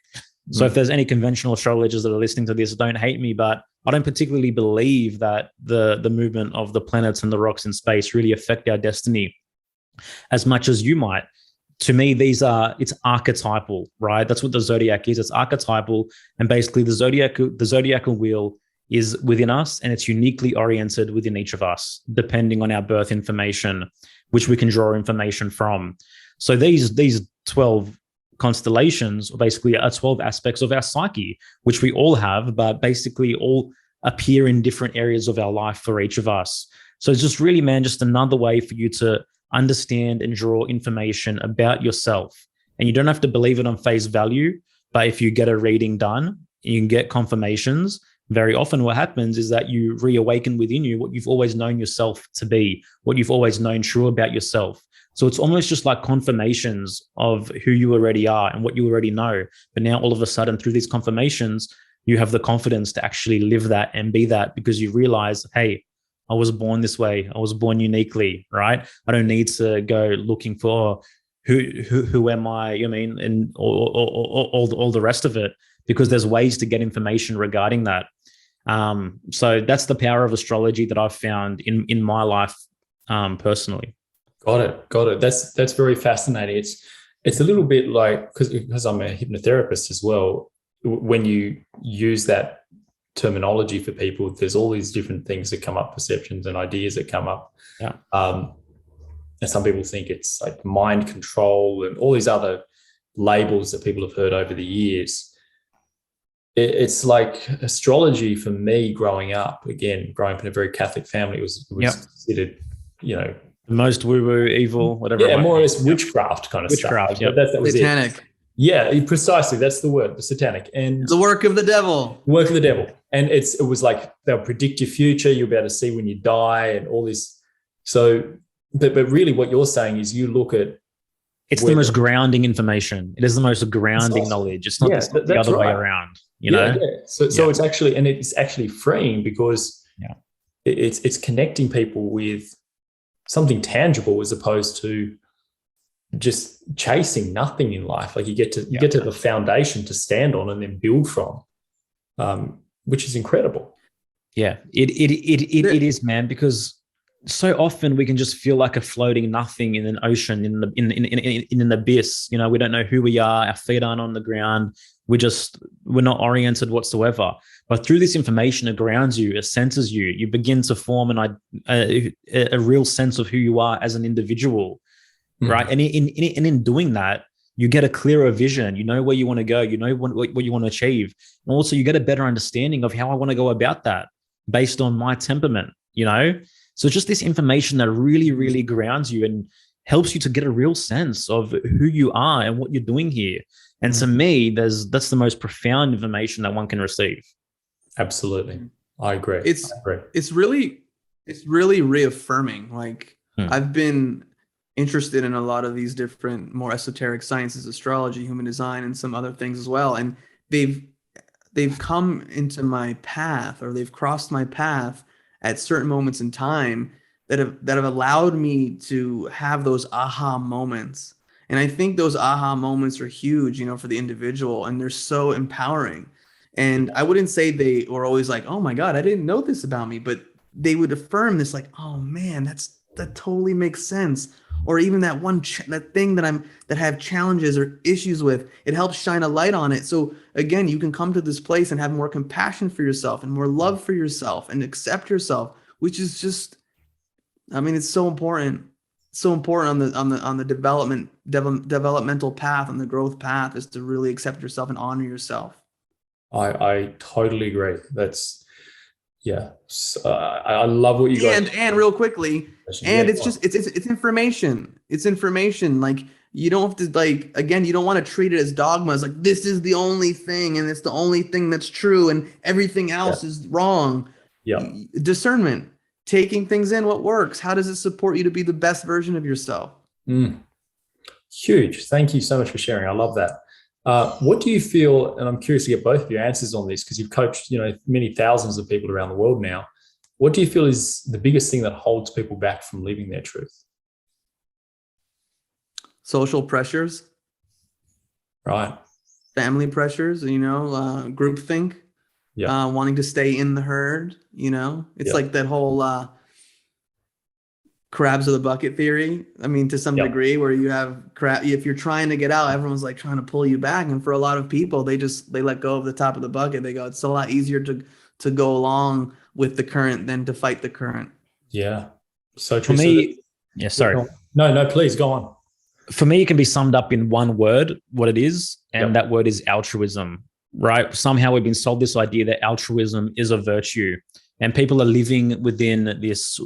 So if there's any conventional astrologers that are listening to this, don't hate me, but I don't particularly believe that the movement of the planets and the rocks in space really affect our destiny as much as you might. To me, it's archetypal, right? That's what the zodiac is. It's archetypal. And basically the zodiacal wheel is within us, and it's uniquely oriented within each of us, depending on our birth information, which we can draw information from. So these 12 constellations basically are 12 aspects of our psyche, which we all have, but basically all appear in different areas of our life for each of us. So it's just really, man, just another way for you to understand and draw information about yourself. And you don't have to believe it on face value, but if you get a reading done, you can get confirmations. Very often what happens is that you reawaken within you what you've always known yourself to be, what you've always known true about yourself. So it's almost just like confirmations of who you already are and what you already know. But now all of a sudden through these confirmations, you have the confidence to actually live that and be that, because you realize, hey, I was born this way. I was born uniquely, right? I don't need to go looking for who am I, you know, and all the rest of it, because there's ways to get information regarding that. So that's the power of astrology that I've found in my life personally. Got it. That's very fascinating. It's a little bit like, because I'm a hypnotherapist as well, when you use that terminology for people, there's all these different things that come up, perceptions and ideas that come up. Yeah. And some people think it's like mind control and all these other labels that people have heard over the years. It's like astrology for me growing up in a very Catholic family, it was considered, you know, the most woo-woo, evil, whatever. Yeah, more or less witchcraft kind of witchcraft, stuff. Yeah, that was satanic. It. Yeah, precisely. That's the word, the satanic. And the work of the devil. Work of the devil. And it was like they'll predict your future. You'll be able to see when you die and all this. So, but really what you're saying is you look at. It's the most grounding information. It is the most grounding knowledge. It's not, the other way around, you know? Yeah. So it's actually, and it's actually freeing because it's connecting people with something tangible as opposed to just chasing nothing in life. Like you get to the foundation to stand on and then build from, which is incredible. Yeah, it is, man, because so often we can just feel like a floating nothing in an ocean, in an abyss. You know, we don't know who we are. Our feet aren't on the ground. We're not oriented whatsoever. But through this information, it grounds you, it centers you. You begin to form a real sense of who you are as an individual, right? And in doing that, you get a clearer vision. You know where you want to go. You know what you want to achieve. And also you get a better understanding of how I want to go about that based on my temperament, you know? So just this information that really, really grounds you and helps you to get a real sense of who you are and what you're doing here. And to me, that's the most profound information that one can receive. Absolutely. I agree. It's really reaffirming. Like I've been interested in a lot of these different more esoteric sciences, astrology, human design, and some other things as well. And they've come into my path, or they've crossed my path at certain moments in time that have allowed me to have those aha moments. And I think those aha moments are huge, you know, for the individual, and they're so empowering. And I wouldn't say they were always like, oh my God, I didn't know this about me, but they would affirm this, like, oh man, that totally makes sense. Or even that that thing that I have challenges or issues with, it helps shine a light on it. So again, you can come to this place and have more compassion for yourself and more love for yourself and accept yourself, which is just, I mean, it's so important. So important on the developmental path, on the growth path, is to really accept yourself and honor yourself. I totally agree. That's, I love what you got. And real quickly, and it's just, it's information. It's information. Like, you don't have to, like, again, you don't want to treat it as dogmas. Like, this is the only thing, and it's the only thing that's true, and everything else is wrong. Yeah. Discernment. taking things in, what works, how does it support you to be the best version of yourself? Huge. Thank you so much for sharing. I love that. What do you feel, and I'm curious to get both of your answers on this because you've coached, many thousands of people around the world now. What do you feel is the biggest thing that holds people back from living their truth? Social pressures. Right. Family pressures, groupthink. Yeah. Wanting to stay in the herd, it's like that whole crabs of the bucket theory. I mean, to some degree, where you have if you're trying to get out, everyone's like trying to pull you back. And for a lot of people, they let go of the top of the bucket. They go, it's a lot easier to go along with the current than to fight the current. Yeah. So true. For me, sorry. No, please go on. For me, it can be summed up in one word, what it is, and that word is altruism, right? Somehow we've been sold this idea that altruism is a virtue, and people are living within this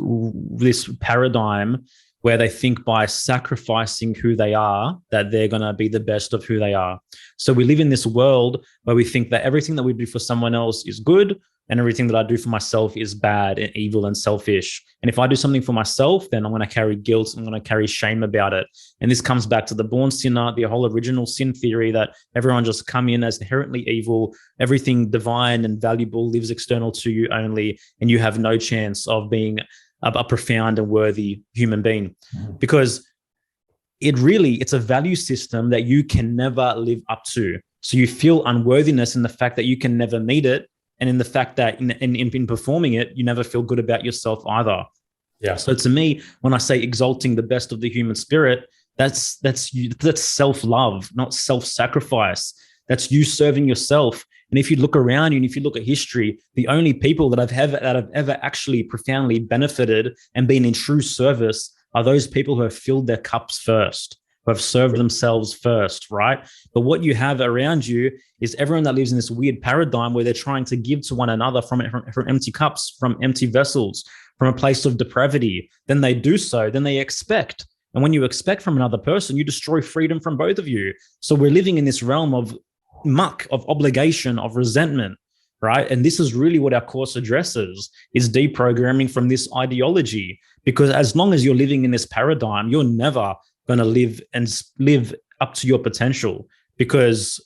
paradigm where they think by sacrificing who they are, that they're going to be the best of who they are. So we live in this world where we think that everything that we do for someone else is good, and everything that I do for myself is bad and evil and selfish. And if I do something for myself, then I'm going to carry guilt. I'm going to carry shame about it. And this comes back to the born sinner, the whole original sin theory that everyone just come in as inherently evil. Everything divine and valuable lives external to you only, and you have no chance of being a profound and worthy human being. Because it's a value system that you can never live up to. So you feel unworthiness in the fact that you can never meet it, and in the fact that in performing it, you never feel good about yourself either. Yeah. So to me, when I say exalting the best of the human spirit, that's self-love, not self-sacrifice. That's you serving yourself. And if you look around you and if you look at history, the only people that have ever actually profoundly benefited and been in true service are those people who have filled their cups first, who have served themselves first, right? But what you have around you is everyone that lives in this weird paradigm where they're trying to give to one another from empty cups, from empty vessels, from a place of depravity. Then they do so, then they expect. And when you expect from another person, you destroy freedom from both of you. So we're living in this realm of muck, of obligation, of resentment, right? And this is really what our course addresses, is deprogramming from this ideology. Because as long as you're living in this paradigm, you're never going to live up to your potential, because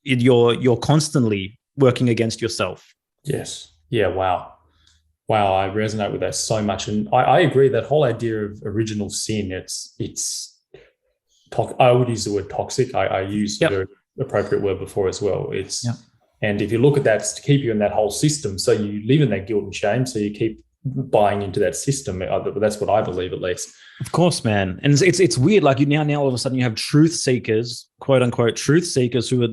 you're constantly working against yourself. Yes. Yeah. Wow. I resonate with that so much. And I agree, that whole idea of original sin, I would use the word toxic. I used the very appropriate word before as well. And if you look at that, it's to keep you in that whole system. So you live in that guilt and shame. So you keep buying into that system. That's what I believe, at least. Of course, man. And it's weird. Like now all of a sudden you have truth seekers, quote unquote truth seekers, who are,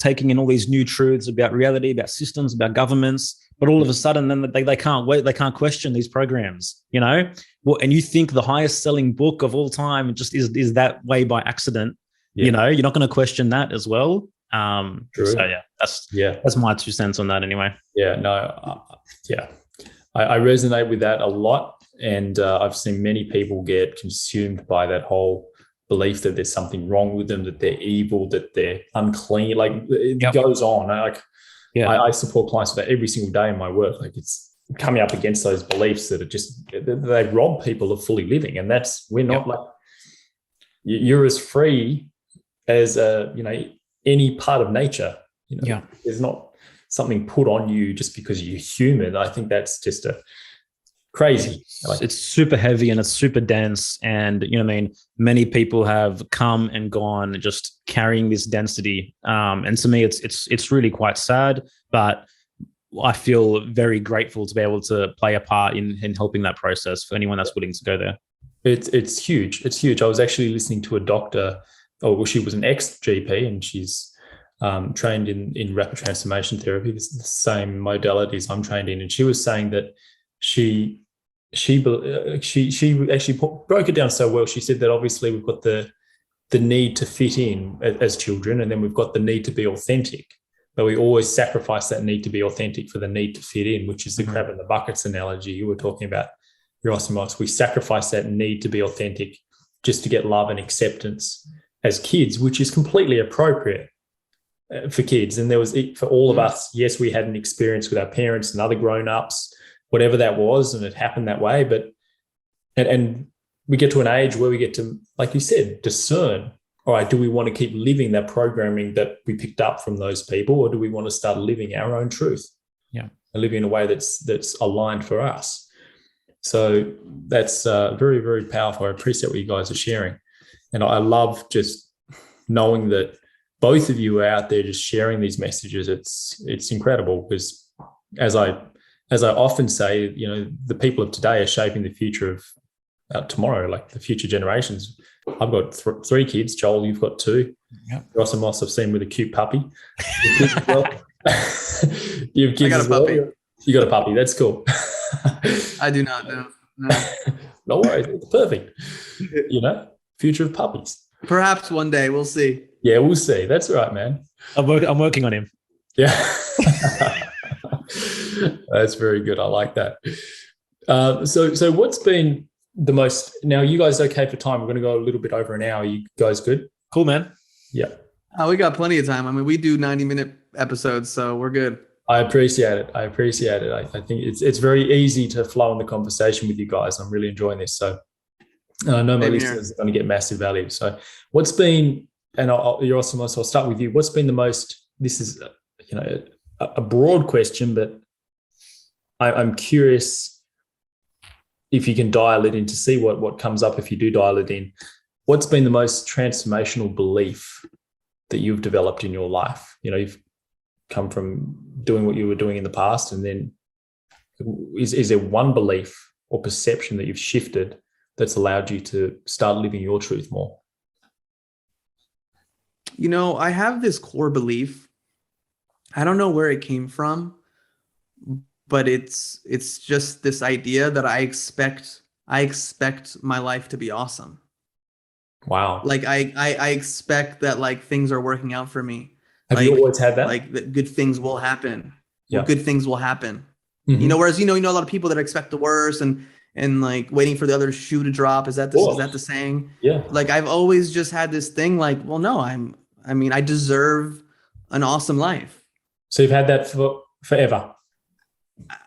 taking in all these new truths about reality, about systems, about governments. But all of a sudden, then they can't wait. They can't question these programs, Well, and you think the highest selling book of all time just is that way by accident? You're not going to question that as well. True. So that's my 2 cents on that, anyway. I resonate with that a lot, and I've seen many people get consumed by that whole belief that there's something wrong with them, that they're evil, that they're unclean. Like it goes on. I support clients with that every single day in my work. Like it's coming up against those beliefs that are just, they rob people of fully living, and we're not like, you're as free as any part of nature. There's not something put on you just because you're human. I think that's just crazy. It's super heavy and it's super dense, and many people have come and gone just carrying this density. And to me, it's really quite sad, but I feel very grateful to be able to play a part in helping that process for anyone that's willing to go there. It's huge. It's huge. I was actually listening to a doctor. She was an ex-GP, and she's trained in rapid transformation therapy, the same modalities I'm trained in. And she was saying that she actually broke it down so well. She said that obviously we've got the need to fit in as children, and then we've got the need to be authentic. But we always sacrifice that need to be authentic for the need to fit in, which is the crab in the buckets analogy you were talking about, Yerasimos. We sacrifice that need to be authentic just to get love and acceptance as kids, which is completely appropriate for kids. And there was, for all of us, yes, we had an experience with our parents and other grown-ups whatever that was, and it happened that way. But and we get to an age where we get to, like you said, discern. All right, do we want to keep living that programming that we picked up from those people, or do we want to start living our own truth? Yeah, and living in a way that's aligned for us. So that's very, very powerful. I appreciate what you guys are sharing, and I love just knowing that both of you are out there just sharing these messages. It's incredible, because as I often say, you know, the people of today are shaping the future of tomorrow, like the future generations. I've got three kids. Joel, you've got two. Yep. Yerasimos, I've seen with a cute puppy. You have kids I got a puppy. You got a puppy. That's cool. I do not know. No. No worries. It's perfect. You know, future of puppies. Perhaps one day. We'll see. Yeah, we'll see. That's right, man. I'm working on him. Yeah. That's very good. I like that. So what's been the most, now you guys okay for time? We're going to go a little bit over an hour. You guys good? Cool, man. Yeah. We got plenty of time. I mean, we do 90-minute episodes, so we're good. I appreciate it. I think it's very easy to flow in the conversation with you guys. I'm really enjoying this. So I know my listeners are going to get massive value. So what's been, and Yerasimos, I'll start with you. What's been the most, this is, you know, a broad question, but I'm curious if you can dial it in to see what comes up if you do dial it in. What's been the most transformational belief that you've developed in your life? You know, you've come from doing what you were doing in the past, and then is there one belief or perception that you've shifted that's allowed you to start living your truth more? You know, I have this core belief. I don't know where it came from, but it's just this idea that I expect my life to be awesome. Wow. Like I expect that, like, things are working out for me. Have you always had that? Like, that good things will happen. Yeah. Well, good things will happen. Mm-hmm. You know, whereas you know a lot of people that expect the worst and like waiting for the other shoe to drop. Is that the saying? Yeah. Like, I've always just had this thing like, well, no, I deserve an awesome life. So you've had that for forever.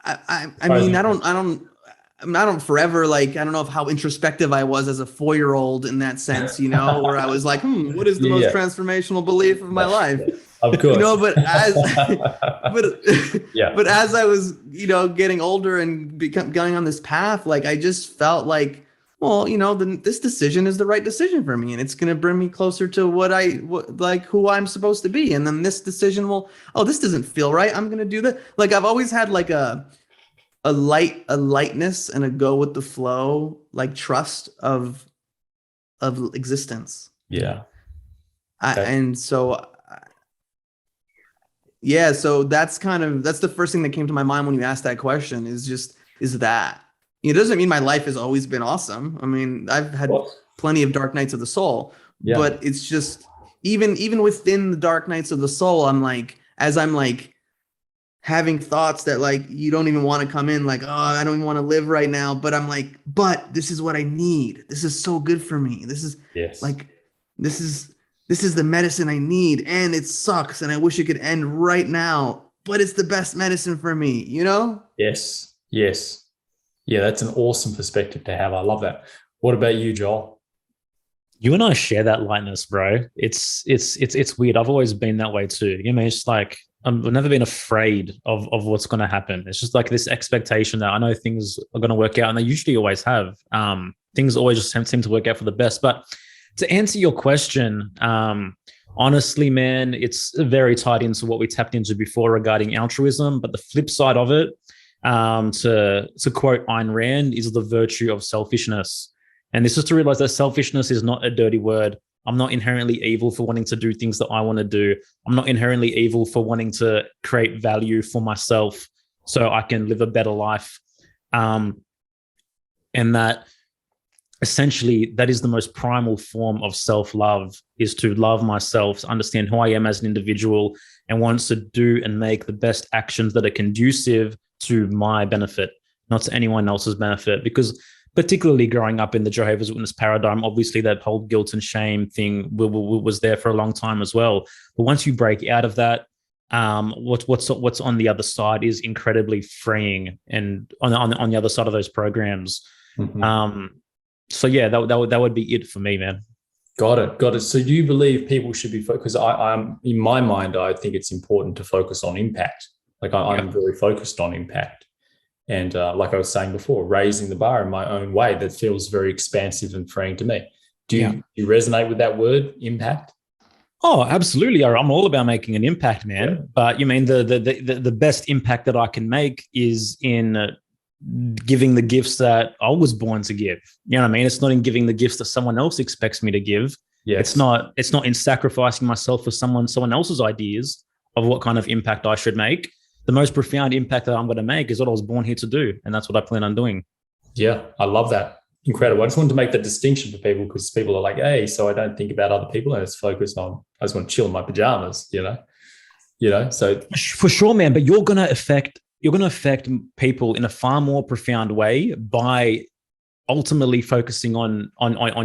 I mean, I don't forever, like, I don't know how introspective I was as a 4-year-old in that sense, you know, where I was like, what is the most transformational belief of my life? Of course. You know, but as I was, you know, getting older and going on this path, like, I just felt like, well, you know, this decision is the right decision for me, and it's going to bring me closer to who I'm supposed to be. And then this decision will, this doesn't feel right, I'm going to do that. Like, I've always had like a lightness and a go with the flow, like, trust of existence. Yeah. So that's the first thing that came to my mind when you asked that question, is that. It doesn't mean my life has always been awesome. I mean, I've had plenty of dark nights of the soul, but it's just, even within the dark nights of the soul, I'm like, as I'm like having thoughts that, like, you don't even want to come in, like, I don't even want to live right now, but I'm like, but this is what I need. This is so good for me. This is like, this is the medicine I need, and it sucks, and I wish it could end right now, but it's the best medicine for me, you know? Yes. Yeah, that's an awesome perspective to have. I love that. What about you, Joel? You and I share that lightness, bro. It's weird. I've always been that way too. You know, it's like, I've never been afraid of what's going to happen. It's just like this expectation that I know things are going to work out, and they usually always have. Things always just seem to work out for the best. But to answer your question, honestly, man, it's very tied into what we tapped into before regarding altruism. But the flip side of it, to quote Ayn Rand, is the virtue of selfishness. And this is to realize that selfishness is not a dirty word. I'm not inherently evil for wanting to do things that I want to do. I'm not inherently evil for wanting to create value for myself so I can live a better life. And that essentially, that is the most primal form of self-love, is to love myself, understand who I am as an individual, and wants to do and make the best actions that are conducive to my benefit, not to anyone else's benefit. Because particularly growing up in the Jehovah's Witness paradigm, obviously that whole guilt and shame thing was there for a long time as well. But once you break out of that, what's on the other side is incredibly freeing, and on the other side of those programs. So yeah, that would be it for me, man. Got it. So you believe people should be focused? I'm in my mind, I think it's important to focus on impact. Like I'm very focused on impact. And like I was saying before, raising the bar in my own way, that feels very expansive and freeing to me. Do you resonate with that word, impact? Oh, absolutely. I'm all about making an impact, man. Yeah. But you mean the best impact that I can make is in giving the gifts that I was born to give. You know what I mean? It's not in giving the gifts that someone else expects me to give. Yes. It's not in sacrificing myself for someone else's ideas of what kind of impact I should make. The most profound impact that I'm going to make is what I was born here to do. And that's what I plan on doing. Yeah, I love that. Incredible. I just wanted to make that distinction for people, because people are like, hey, so I don't think about other people and it's focused on, I just want to chill in my pajamas, so. For sure, man. But you're going to affect people in a far more profound way by ultimately focusing on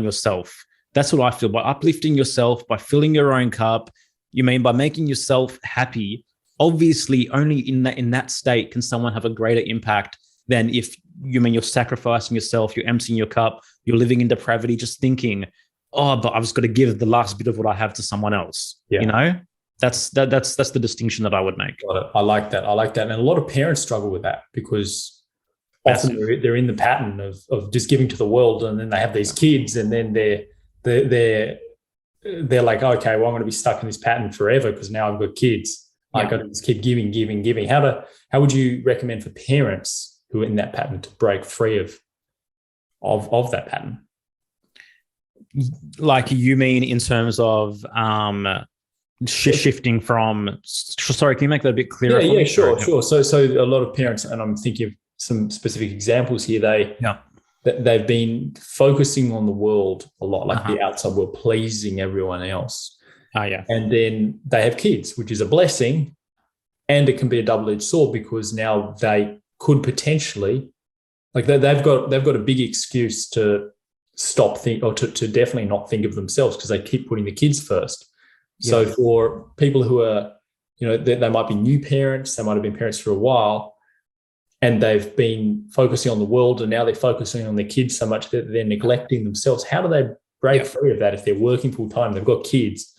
yourself. That's what I feel. By uplifting yourself, by filling your own cup, by making yourself happy. Obviously, only in that state can someone have a greater impact than if you're sacrificing yourself, you're emptying your cup, you're living in depravity, just thinking, oh, but I've just got to give the last bit of what I have to someone else. Yeah. That's the distinction that I would make. Got it. I like that. And a lot of parents struggle with that, because often they're in the pattern of just giving to the world, and then they have these kids, and then they're like, okay, well, I'm going to be stuck in this pattern forever because now I've got kids. I got to just keep giving. How would you recommend for parents who are in that pattern to break free of that pattern? Like, you mean in terms of shifting from? Sorry, can you make that a bit clearer? Yeah, sure. So a lot of parents, and I'm thinking of some specific examples here. They've been focusing on the world a lot, like the outside world, pleasing everyone else. And then they have kids, which is a blessing, and it can be a double-edged sword, because now they could potentially, like, they've got a big excuse to stop to definitely not think of themselves, because they keep putting the kids first. So for people who are, they might be new parents, they might have been parents for a while, and they've been focusing on the world, and now they're focusing on their kids so much that they're neglecting themselves. How do they break free of that if they're working full time, they've got kids?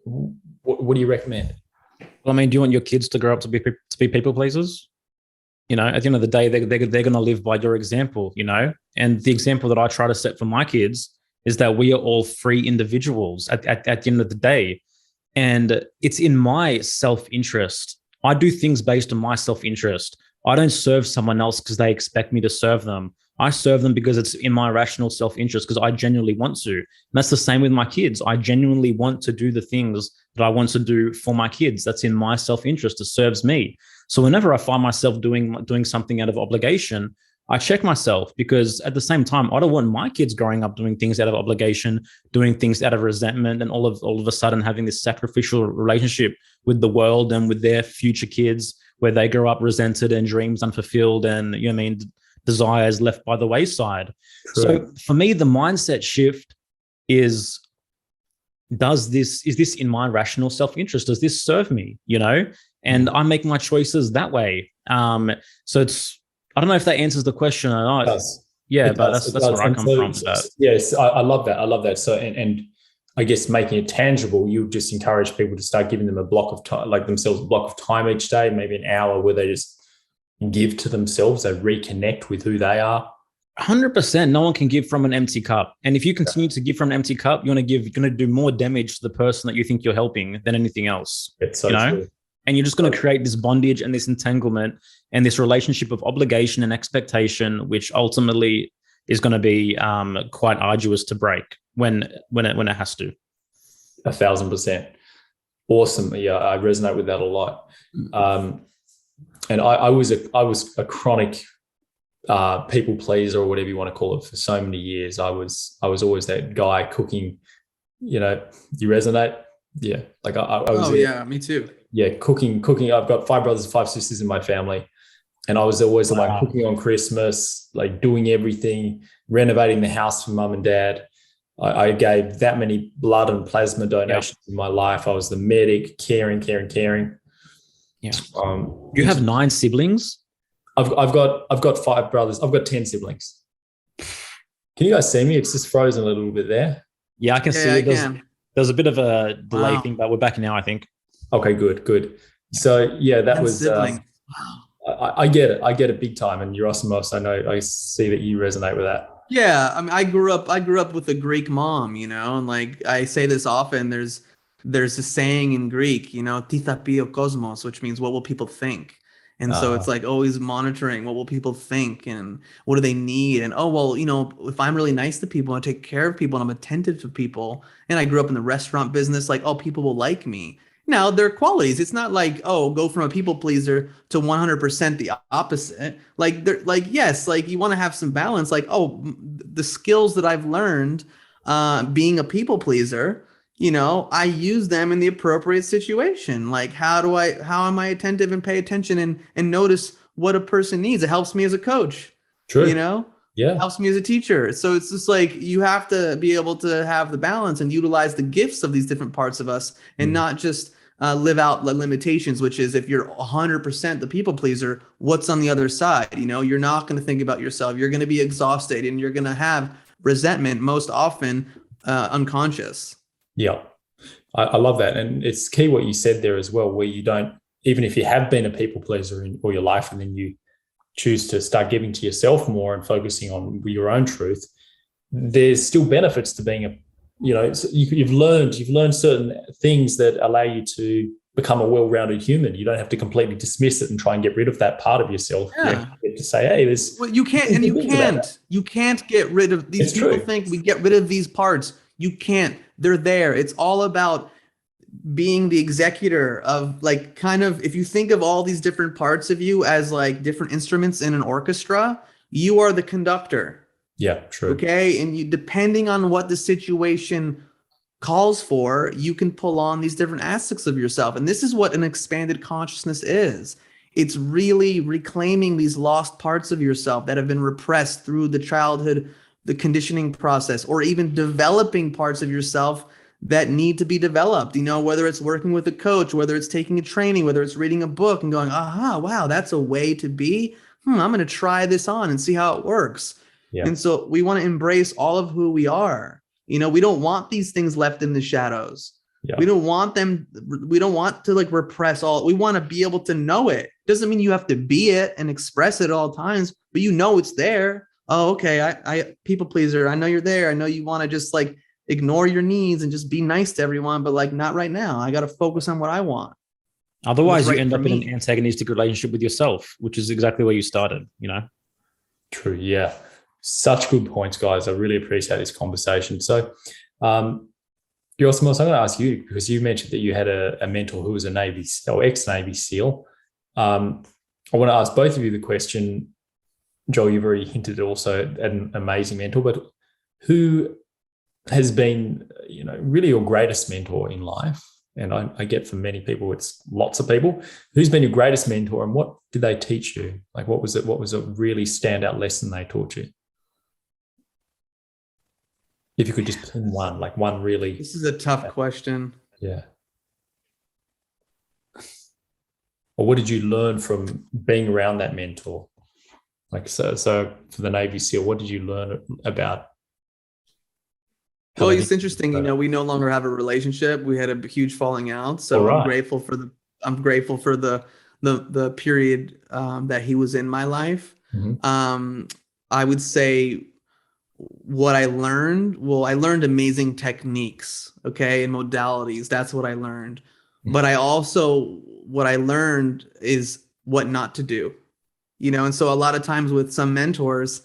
What do you recommend? Well, do you want your kids to grow up to be people pleasers? At the end of the day, they're going to live by your example, And the example that I try to set for my kids is that we are all free individuals at the end of the day. And it's in my self-interest. I do things based on my self-interest. I don't serve someone else because they expect me to serve them. I serve them because it's in my rational self-interest, because I genuinely want to. And that's the same with my kids. I genuinely want to do the things that I want to do for my kids. That's in my self-interest. It serves me. So whenever I find myself doing something out of obligation, I check myself, because at the same time, I don't want my kids growing up doing things out of obligation, doing things out of resentment, and all of a sudden having this sacrificial relationship with the world and with their future kids, where they grow up resented and dreams unfulfilled, and desires left by the wayside. True. So for me, the mindset shift is this in my rational self-interest? Does this serve me? And I make my choices that way. So it's, I don't know if that answers the question or not. It does. Yeah, but that's where I come from with that. Yes, I love that. So, and I guess making it tangible, you just encourage people to start giving them a block of time, like themselves a block of time each day, maybe an hour, where they just give to themselves, they reconnect with who they are. 100%. No one can give from an empty cup. And if you continue to give from an empty cup, you're going to do more damage to the person that you think you're helping than anything else. It's so true. And you're just going to create this bondage and this entanglement and this relationship of obligation and expectation, which ultimately is going to be quite arduous to break when it has to. 1,000%. Awesome. Yeah, I resonate with that a lot. And I was a chronic people pleaser, or whatever you want to call it, for so many years. I was always that guy cooking. You resonate? Yeah, like I was. Oh yeah, me too. Yeah, cooking. I've got 5 brothers and 5 sisters in my family, and I was always the one cooking on Christmas, like doing everything, renovating the house for mum and dad. I gave that many blood and plasma donations in my life. I was the medic, caring. Yeah. You have 9 siblings? I've got 5 brothers. I've got 10 siblings. Can you guys see me? It's just frozen a little bit there. Yeah, I can see it. There's a bit of a delay thing, but we're back now, I think. Okay, good. So yeah, that was sibling. I get it. I get it big time. And Yerasimos, I see that you resonate with that. Yeah, I mean, I grew up with a Greek mom, and like I say this often. There's a saying in Greek, "Τι θα πει ο κόσμος," which means what will people think. And so it's like always monitoring what will people think and what do they need. And if I'm really nice to people, I take care of people and I'm attentive to people. And I grew up in the restaurant business, like, people will like me. Now, there are qualities. It's not like, go from a people pleaser to 100% the opposite. Yes, like you want to have some balance. Like, the skills that I've learned being a people pleaser, I use them in the appropriate situation. Like, how am I attentive and pay attention and notice what a person needs? It helps me as a coach. True. Yeah. It helps me as a teacher. So it's just like, you have to be able to have the balance and utilize the gifts of these different parts of us and not just live out the limitations, which is if you're 100% the people pleaser, what's on the other side? You're not going to think about yourself. You're going to be exhausted and you're going to have resentment, most often unconscious. Yeah, I love that. And it's key what you said there as well, where you don't, even if you have been a people pleaser in all your life and then you choose to start giving to yourself more and focusing on your own truth, there's still benefits to being you've learned certain things that allow you to become a well-rounded human. You don't have to completely dismiss it and try and get rid of that part of yourself. Yeah. You get to say, hey, there's... Well, you can't get rid of these. People think we get rid of these parts. You can't. They're there. It's all about being the executor of, like, kind of, if you think of all these different parts of you as like different instruments in an orchestra, you are the conductor. Yeah, true. Okay. And you, depending on what the situation calls for, you can pull on these different aspects of yourself. And this is what an expanded consciousness is. It's really reclaiming these lost parts of yourself that have been repressed through the childhood, the conditioning process, or even developing parts of yourself that need to be developed, whether it's working with a coach, whether it's taking a training, whether it's reading a book and going, wow, that's a way to be. I'm going to try this on and see how it works. Yeah. And so we want to embrace all of who we are. We don't want these things left in the shadows. Yeah. We don't want them. We don't want to like repress all. We want to be able to know it. Doesn't mean you have to be it and express it at all times, but it's there. Oh, okay. I people pleaser. I know you're there. I know you want to just like ignore your needs and just be nice to everyone, but like not right now. I got to focus on what I want. Otherwise, you end up in an antagonistic relationship with yourself, which is exactly where you started, True. Yeah. Such good points, guys. I really appreciate this conversation. So, Yerasimos, I'm going to ask you, because you mentioned that you had a mentor who was a Navy or ex-Navy SEAL. I want to ask both of you the question. Joel, you've already hinted at also an amazing mentor, but who has been, really your greatest mentor in life? And I get for many people, it's lots of people. Who's been your greatest mentor and what did they teach you? Like, what was it? What was a really standout lesson they taught you? If you could just pin one, like one really. This is a tough question. Yeah. Or what did you learn from being around that mentor? Like, so for the Navy SEAL, what did you learn about? Well, it's interesting. We no longer have a relationship. We had a huge falling out. So right. I'm grateful for the period that he was in my life. Mm-hmm. I would say what I learned. Well, I learned amazing techniques, okay, and modalities. That's what I learned. Mm-hmm. But what I learned is what not to do. And so a lot of times with some mentors,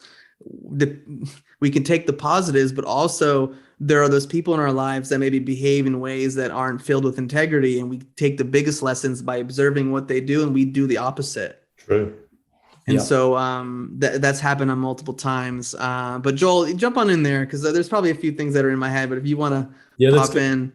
we can take the positives, but also there are those people in our lives that maybe behave in ways that aren't filled with integrity. And we take the biggest lessons by observing what they do, and we do the opposite. True. And so that's happened on multiple times. But Joel, jump on in there, because there's probably a few things that are in my head, but if you want to pop in.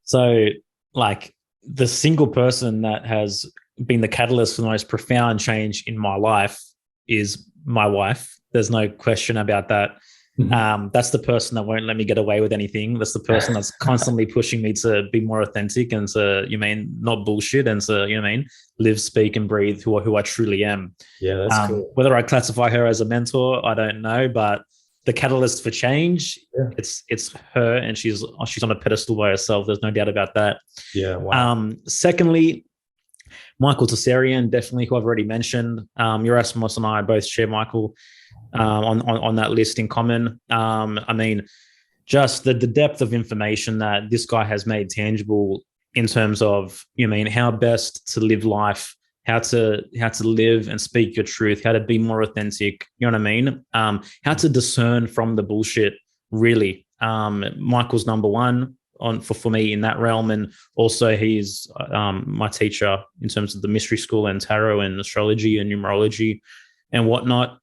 So like the single person that has been the catalyst for the most profound change in my life is my wife. There's no question about that. That's the person that won't let me get away with anything. That's the person that's constantly pushing me to be more authentic and to, not bullshit, and to, live, speak, and breathe who I truly am. Yeah, that's cool. Whether I classify her as a mentor, I don't know, but the catalyst for change, it's her, and she's on a pedestal by herself. There's no doubt about that. Yeah. Wow. Secondly, Michael Tsarian, definitely, who I've already mentioned. Yerasimos and I both share Michael on that list in common. Just the depth of information that this guy has made tangible in terms of, how best to live life, how to live and speak your truth, how to be more authentic, you know what I mean? How to discern from the bullshit, really. Michael's number one for me in that realm, and also he's my teacher in terms of the mystery school and tarot and astrology and numerology and whatnot.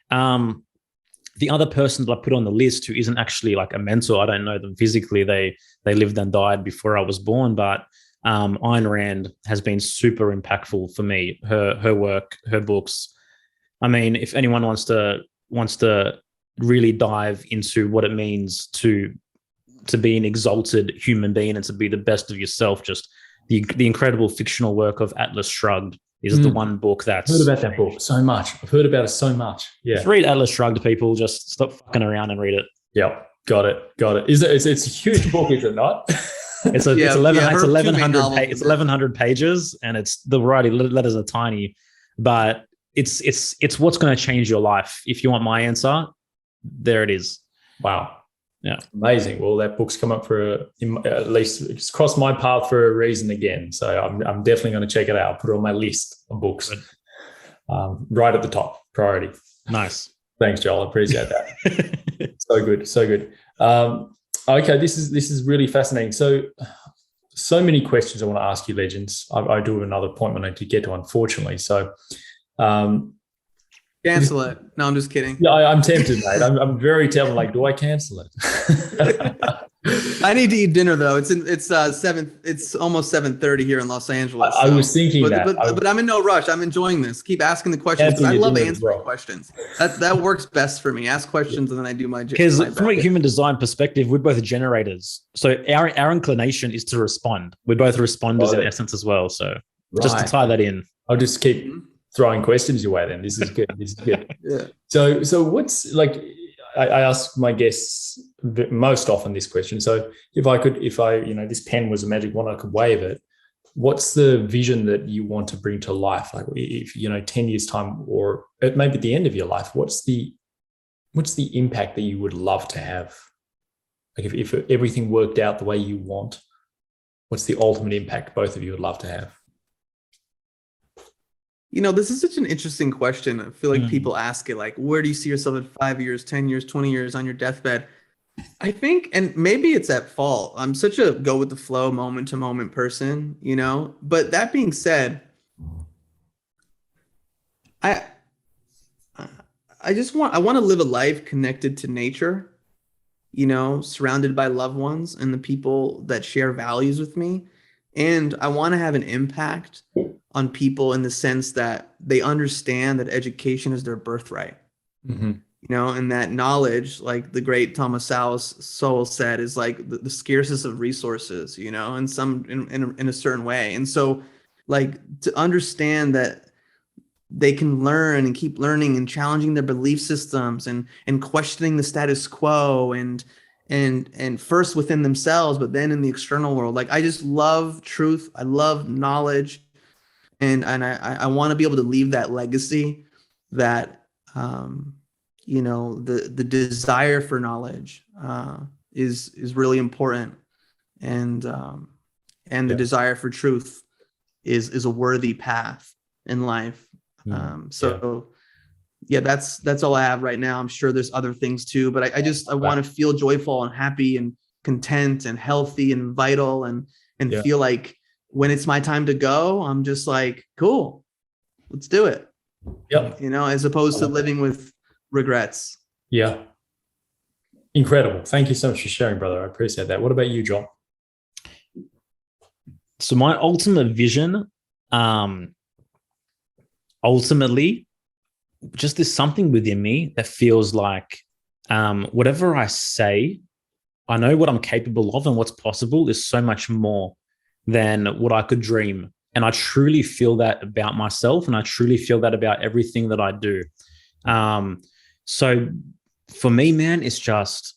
The other person that I put on the list, who isn't actually like a mentor, I don't know them physically, they lived and died before I was born, but Ayn Rand has been super impactful for me. Her work, her books. If anyone wants to really dive into what it means to be an exalted human being and to be the best of yourself, just the incredible fictional work of Atlas Shrugged is the one book that's... I've heard about that book so much. I've heard about it so much. Yeah. Just read Atlas Shrugged, people. Just stop fucking around and read it. Yeah. Got it. It's a huge book, is it not? It's 1,100 pages, and it's the writing letters are tiny, but it's what's going to change your life. If you want my answer, there it is. Wow. Yeah. Amazing. Well, that book's come up at least it's crossed my path for a reason again. So I'm definitely going to check it out. I'll put it on my list of books. Right at the top, priority. Nice. Thanks, Joel. I appreciate that. So good. Okay, this is really fascinating. So many questions I want to ask you, legends. I do have another appointment I need to get to, unfortunately. So cancel it. No, I'm just kidding. Yeah, I'm tempted, mate. I'm very tempted. Like, do I cancel it? I need to eat dinner though. It's almost 7:30 here in Los Angeles. I was thinking but I'm in no rush. I'm enjoying this. Keep asking the questions. I love answering questions. That works best for me. Ask questions and then I do my job. Because from a human design perspective, we're both generators. So our inclination is to respond. We're both responders in essence as well. So just to tie that in. I'll just keep throwing questions your way then. This is good. Yeah. So what's like, I ask my guests most often this question. So if this pen was a magic wand, I could wave it. What's the vision that you want to bring to life? Like if, 10 years time, or maybe at the end of your life, what's the impact that you would love to have? Like if everything worked out the way you want, what's the ultimate impact both of you would love to have? This is such an interesting question. I feel like people ask it like, where do you see yourself in 5 years, 10 years, 20 years on your deathbed? I think, and maybe it's at fault. I'm such a go with the flow, moment to moment person, but that being said, I want to live a life connected to nature, surrounded by loved ones and the people that share values with me. And I want to have an impact on people in the sense that they understand that education is their birthright, and that knowledge, like the great Thomas Sowell said, is like the scarcest of resources, in a certain way. And so like to understand that they can learn and keep learning and challenging their belief systems and questioning the status quo and first within themselves, but then in the external world. Like, I just love truth. I love knowledge. And I want to be able to leave that legacy that, the desire for knowledge is really important. And the desire for truth is a worthy path in life. That's all I have right now. I'm sure there's other things too, but I want to feel joyful and happy and content and healthy and vital and feel like when it's my time to go, I'm just like, cool, let's do it. Yep. As opposed to living with regrets. Yeah. Incredible. Thank you so much for sharing, brother. I appreciate that. What about you, John? So my ultimate vision, ultimately, just there's something within me that feels like whatever I say, I know what I'm capable of, and what's possible is so much more than what I could dream. And I truly feel that about myself, and I truly feel that about everything that I do. So for me, man, it's just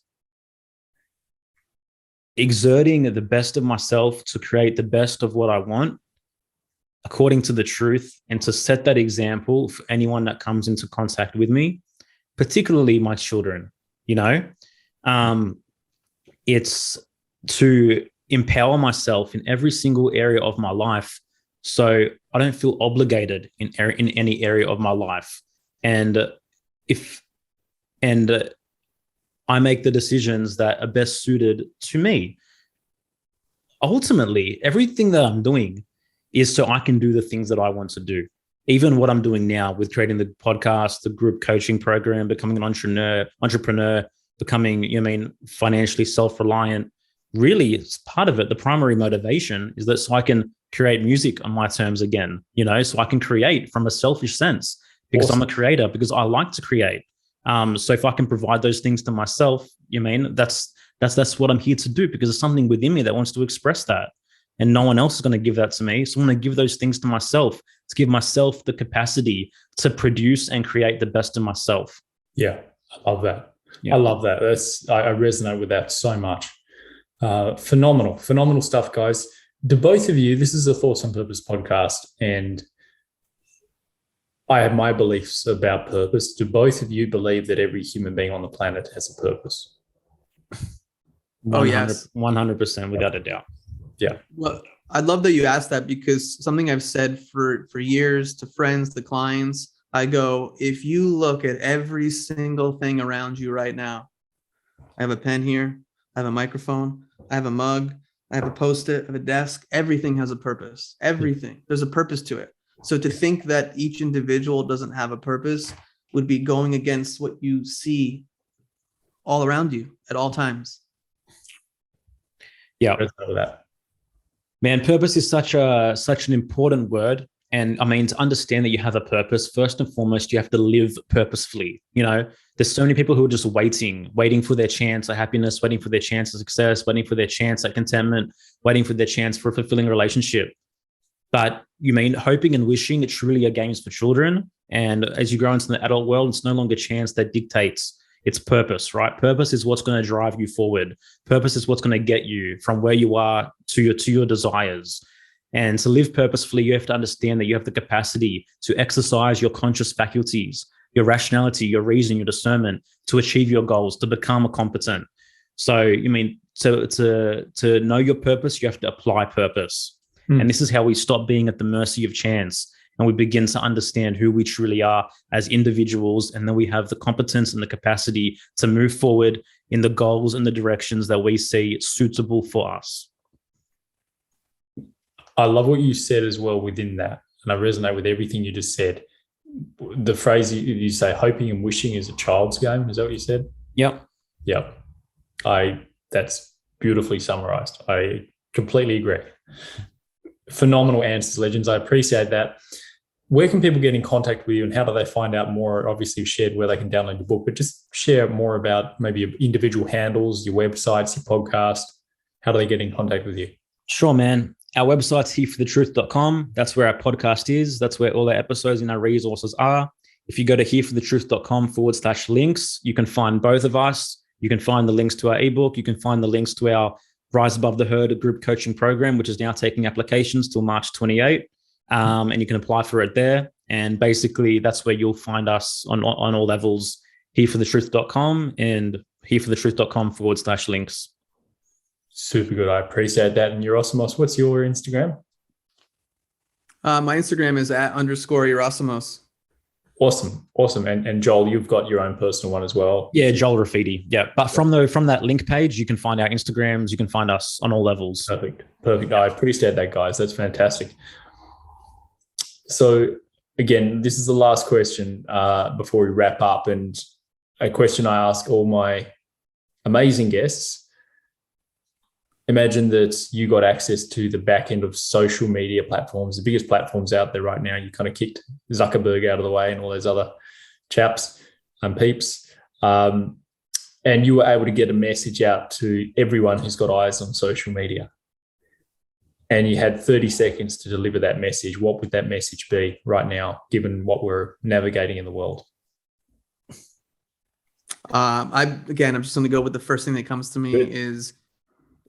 exerting the best of myself to create the best of what I want according to the truth, and to set that example for anyone that comes into contact with me, particularly my children. It's to empower myself in every single area of my life, so I don't feel obligated in any area of my life. And I make the decisions that are best suited to me. Ultimately, everything that I'm doing is so I can do the things that I want to do. Even what I'm doing now with creating the podcast, the group coaching program, becoming an entrepreneur, becoming, financially self-reliant. Really, it's part of it. The primary motivation is that so I can create music on my terms again, so I can create from a selfish sense, because awesome. I'm a creator, because I like to create. So if I can provide those things to myself, that's what I'm here to do, because there's something within me that wants to express that. And no one else is going to give that to me. So I'm going to give those things to myself, to give myself the capacity to produce and create the best of myself. Yeah, I love that. Yeah. I love that. I resonate with that so much. Phenomenal stuff, guys. Do both of you, this is a Thoughts on Purpose podcast, and I have my beliefs about purpose. Do both of you believe that every human being on the planet has a purpose? 100%, without a doubt. Yeah. Well, I love that you asked that, because something I've said for years to friends, to clients, I go, if you look at every single thing around you right now, I have a pen here, I have a microphone, I have a mug, I have a Post-it, I have a desk, everything has a purpose. Everything. There's a purpose to it. So to think that each individual doesn't have a purpose would be going against what you see all around you at all times. Yeah. Man, purpose is such an important word. And to understand that you have a purpose, first and foremost, you have to live purposefully. There's so many people who are just waiting for their chance at happiness, waiting for their chance at success, waiting for their chance at contentment, waiting for their chance for a fulfilling relationship. But hoping and wishing, it's really a games for children. And as you grow into the adult world, it's no longer chance that dictates. It's purpose, right? Purpose is what's going to drive you forward. Purpose is what's going to get you from where you are to your desires. And to live purposefully, you have to understand that you have the capacity to exercise your conscious faculties, your rationality, your reason, your discernment, to achieve your goals, to become a competent. So, to know your purpose, you have to apply purpose. And this is how we stop being at the mercy of chance, and we begin to understand who we truly are as individuals. And then we have the competence and the capacity to move forward in the goals and the directions that we see suitable for us. I love what you said as well within that. And I resonate with everything you just said. The phrase you say, hoping and wishing is a child's game. Is that what you said? Yep. That's beautifully summarized. I completely agree. Phenomenal answers, legends. I appreciate that. Where can people get in contact with you, and how do they find out more? Obviously, you've shared where they can download your book, but just share more about maybe your individual handles, your websites, your podcast. How do they get in contact with you? Sure, man. Our website's hereforthetruth.com. That's where our podcast is. That's where all our episodes and our resources are. If you go to hereforthetruth.com/links, you can find both of us. You can find the links to our ebook. You can find the links to our Rise Above the Herd group coaching program, which is now taking applications till March 28. And you can apply for it there. And basically, that's where you'll find us on all levels, hereforthetruth.com and hereforthetruth.com/links. Super good. I appreciate that. And Yerasimos, what's your Instagram? My Instagram is @_Yerasimos. Awesome. And Joel, you've got your own personal one as well. Yeah, Joel Graffiti. Yeah. But from that link page, you can find our Instagrams. You can find us on all levels. Perfect. I appreciate that, guys. That's fantastic. So again, this is the last question before we wrap up, and a question I ask all my amazing guests. Imagine that you got access to the back end of social media platforms, the biggest platforms out there right now. You kind of kicked Zuckerberg out of the way and all those other chaps and peeps. and you were able to get a message out to everyone who's got eyes on social media, and you had 30 seconds to deliver that message, what would that message be right now, given what we're navigating in the world? I'm just going to go with the first thing that comes to me. Good. Is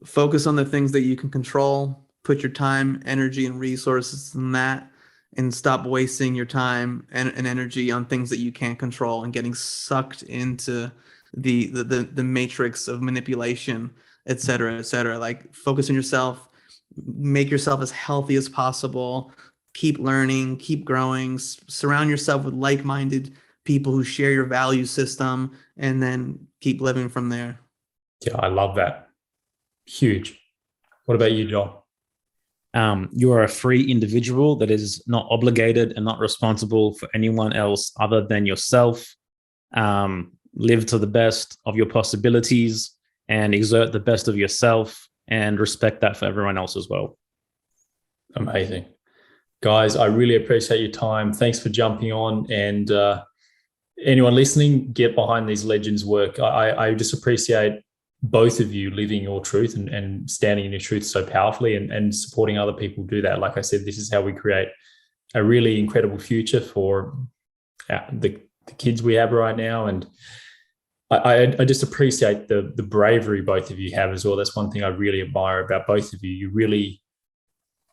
focus on the things that you can control, put your time, energy, and resources in that, and stop wasting your time and energy on things that you can't control and getting sucked into the matrix of manipulation, et cetera, et cetera. Like, focus on yourself, make yourself as healthy as possible, keep learning, keep growing, surround yourself with like-minded people who share your value system, and then keep living from there. Yeah, I love that. Huge. What about you, John? You are a free individual that is not obligated and not responsible for anyone else other than yourself. Live to the best of your possibilities and exert the best of yourself, and respect that for everyone else as well. Amazing. Guys, I really appreciate your time. Thanks for jumping on. And anyone listening, get behind these legends' work. I just appreciate both of you living your truth and standing in your truth so powerfully, and supporting other people do that. Like I said, this is how we create a really incredible future for the kids we have right now. And I just appreciate the bravery both of you have as well. That's one thing I really admire about both of you.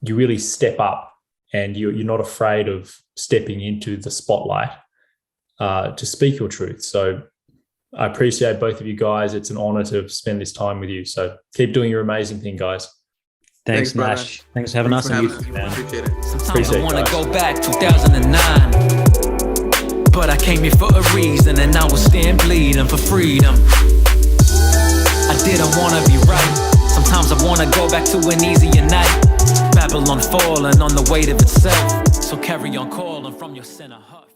You really step up, and you're not afraid of stepping into the spotlight to speak your truth. So I appreciate both of you guys. It's an honor to spend this time with you. So keep doing your amazing thing, guys. Thanks, Nash. Thanks for having us on YouTube, man. Appreciate it. Sometimes I want to go back 2009. But I came here for a reason, and I will stand bleeding for freedom. I didn't want to be right. Sometimes I want to go back to an easier night. Babylon falling on the weight of itself. So carry on calling from your center heart.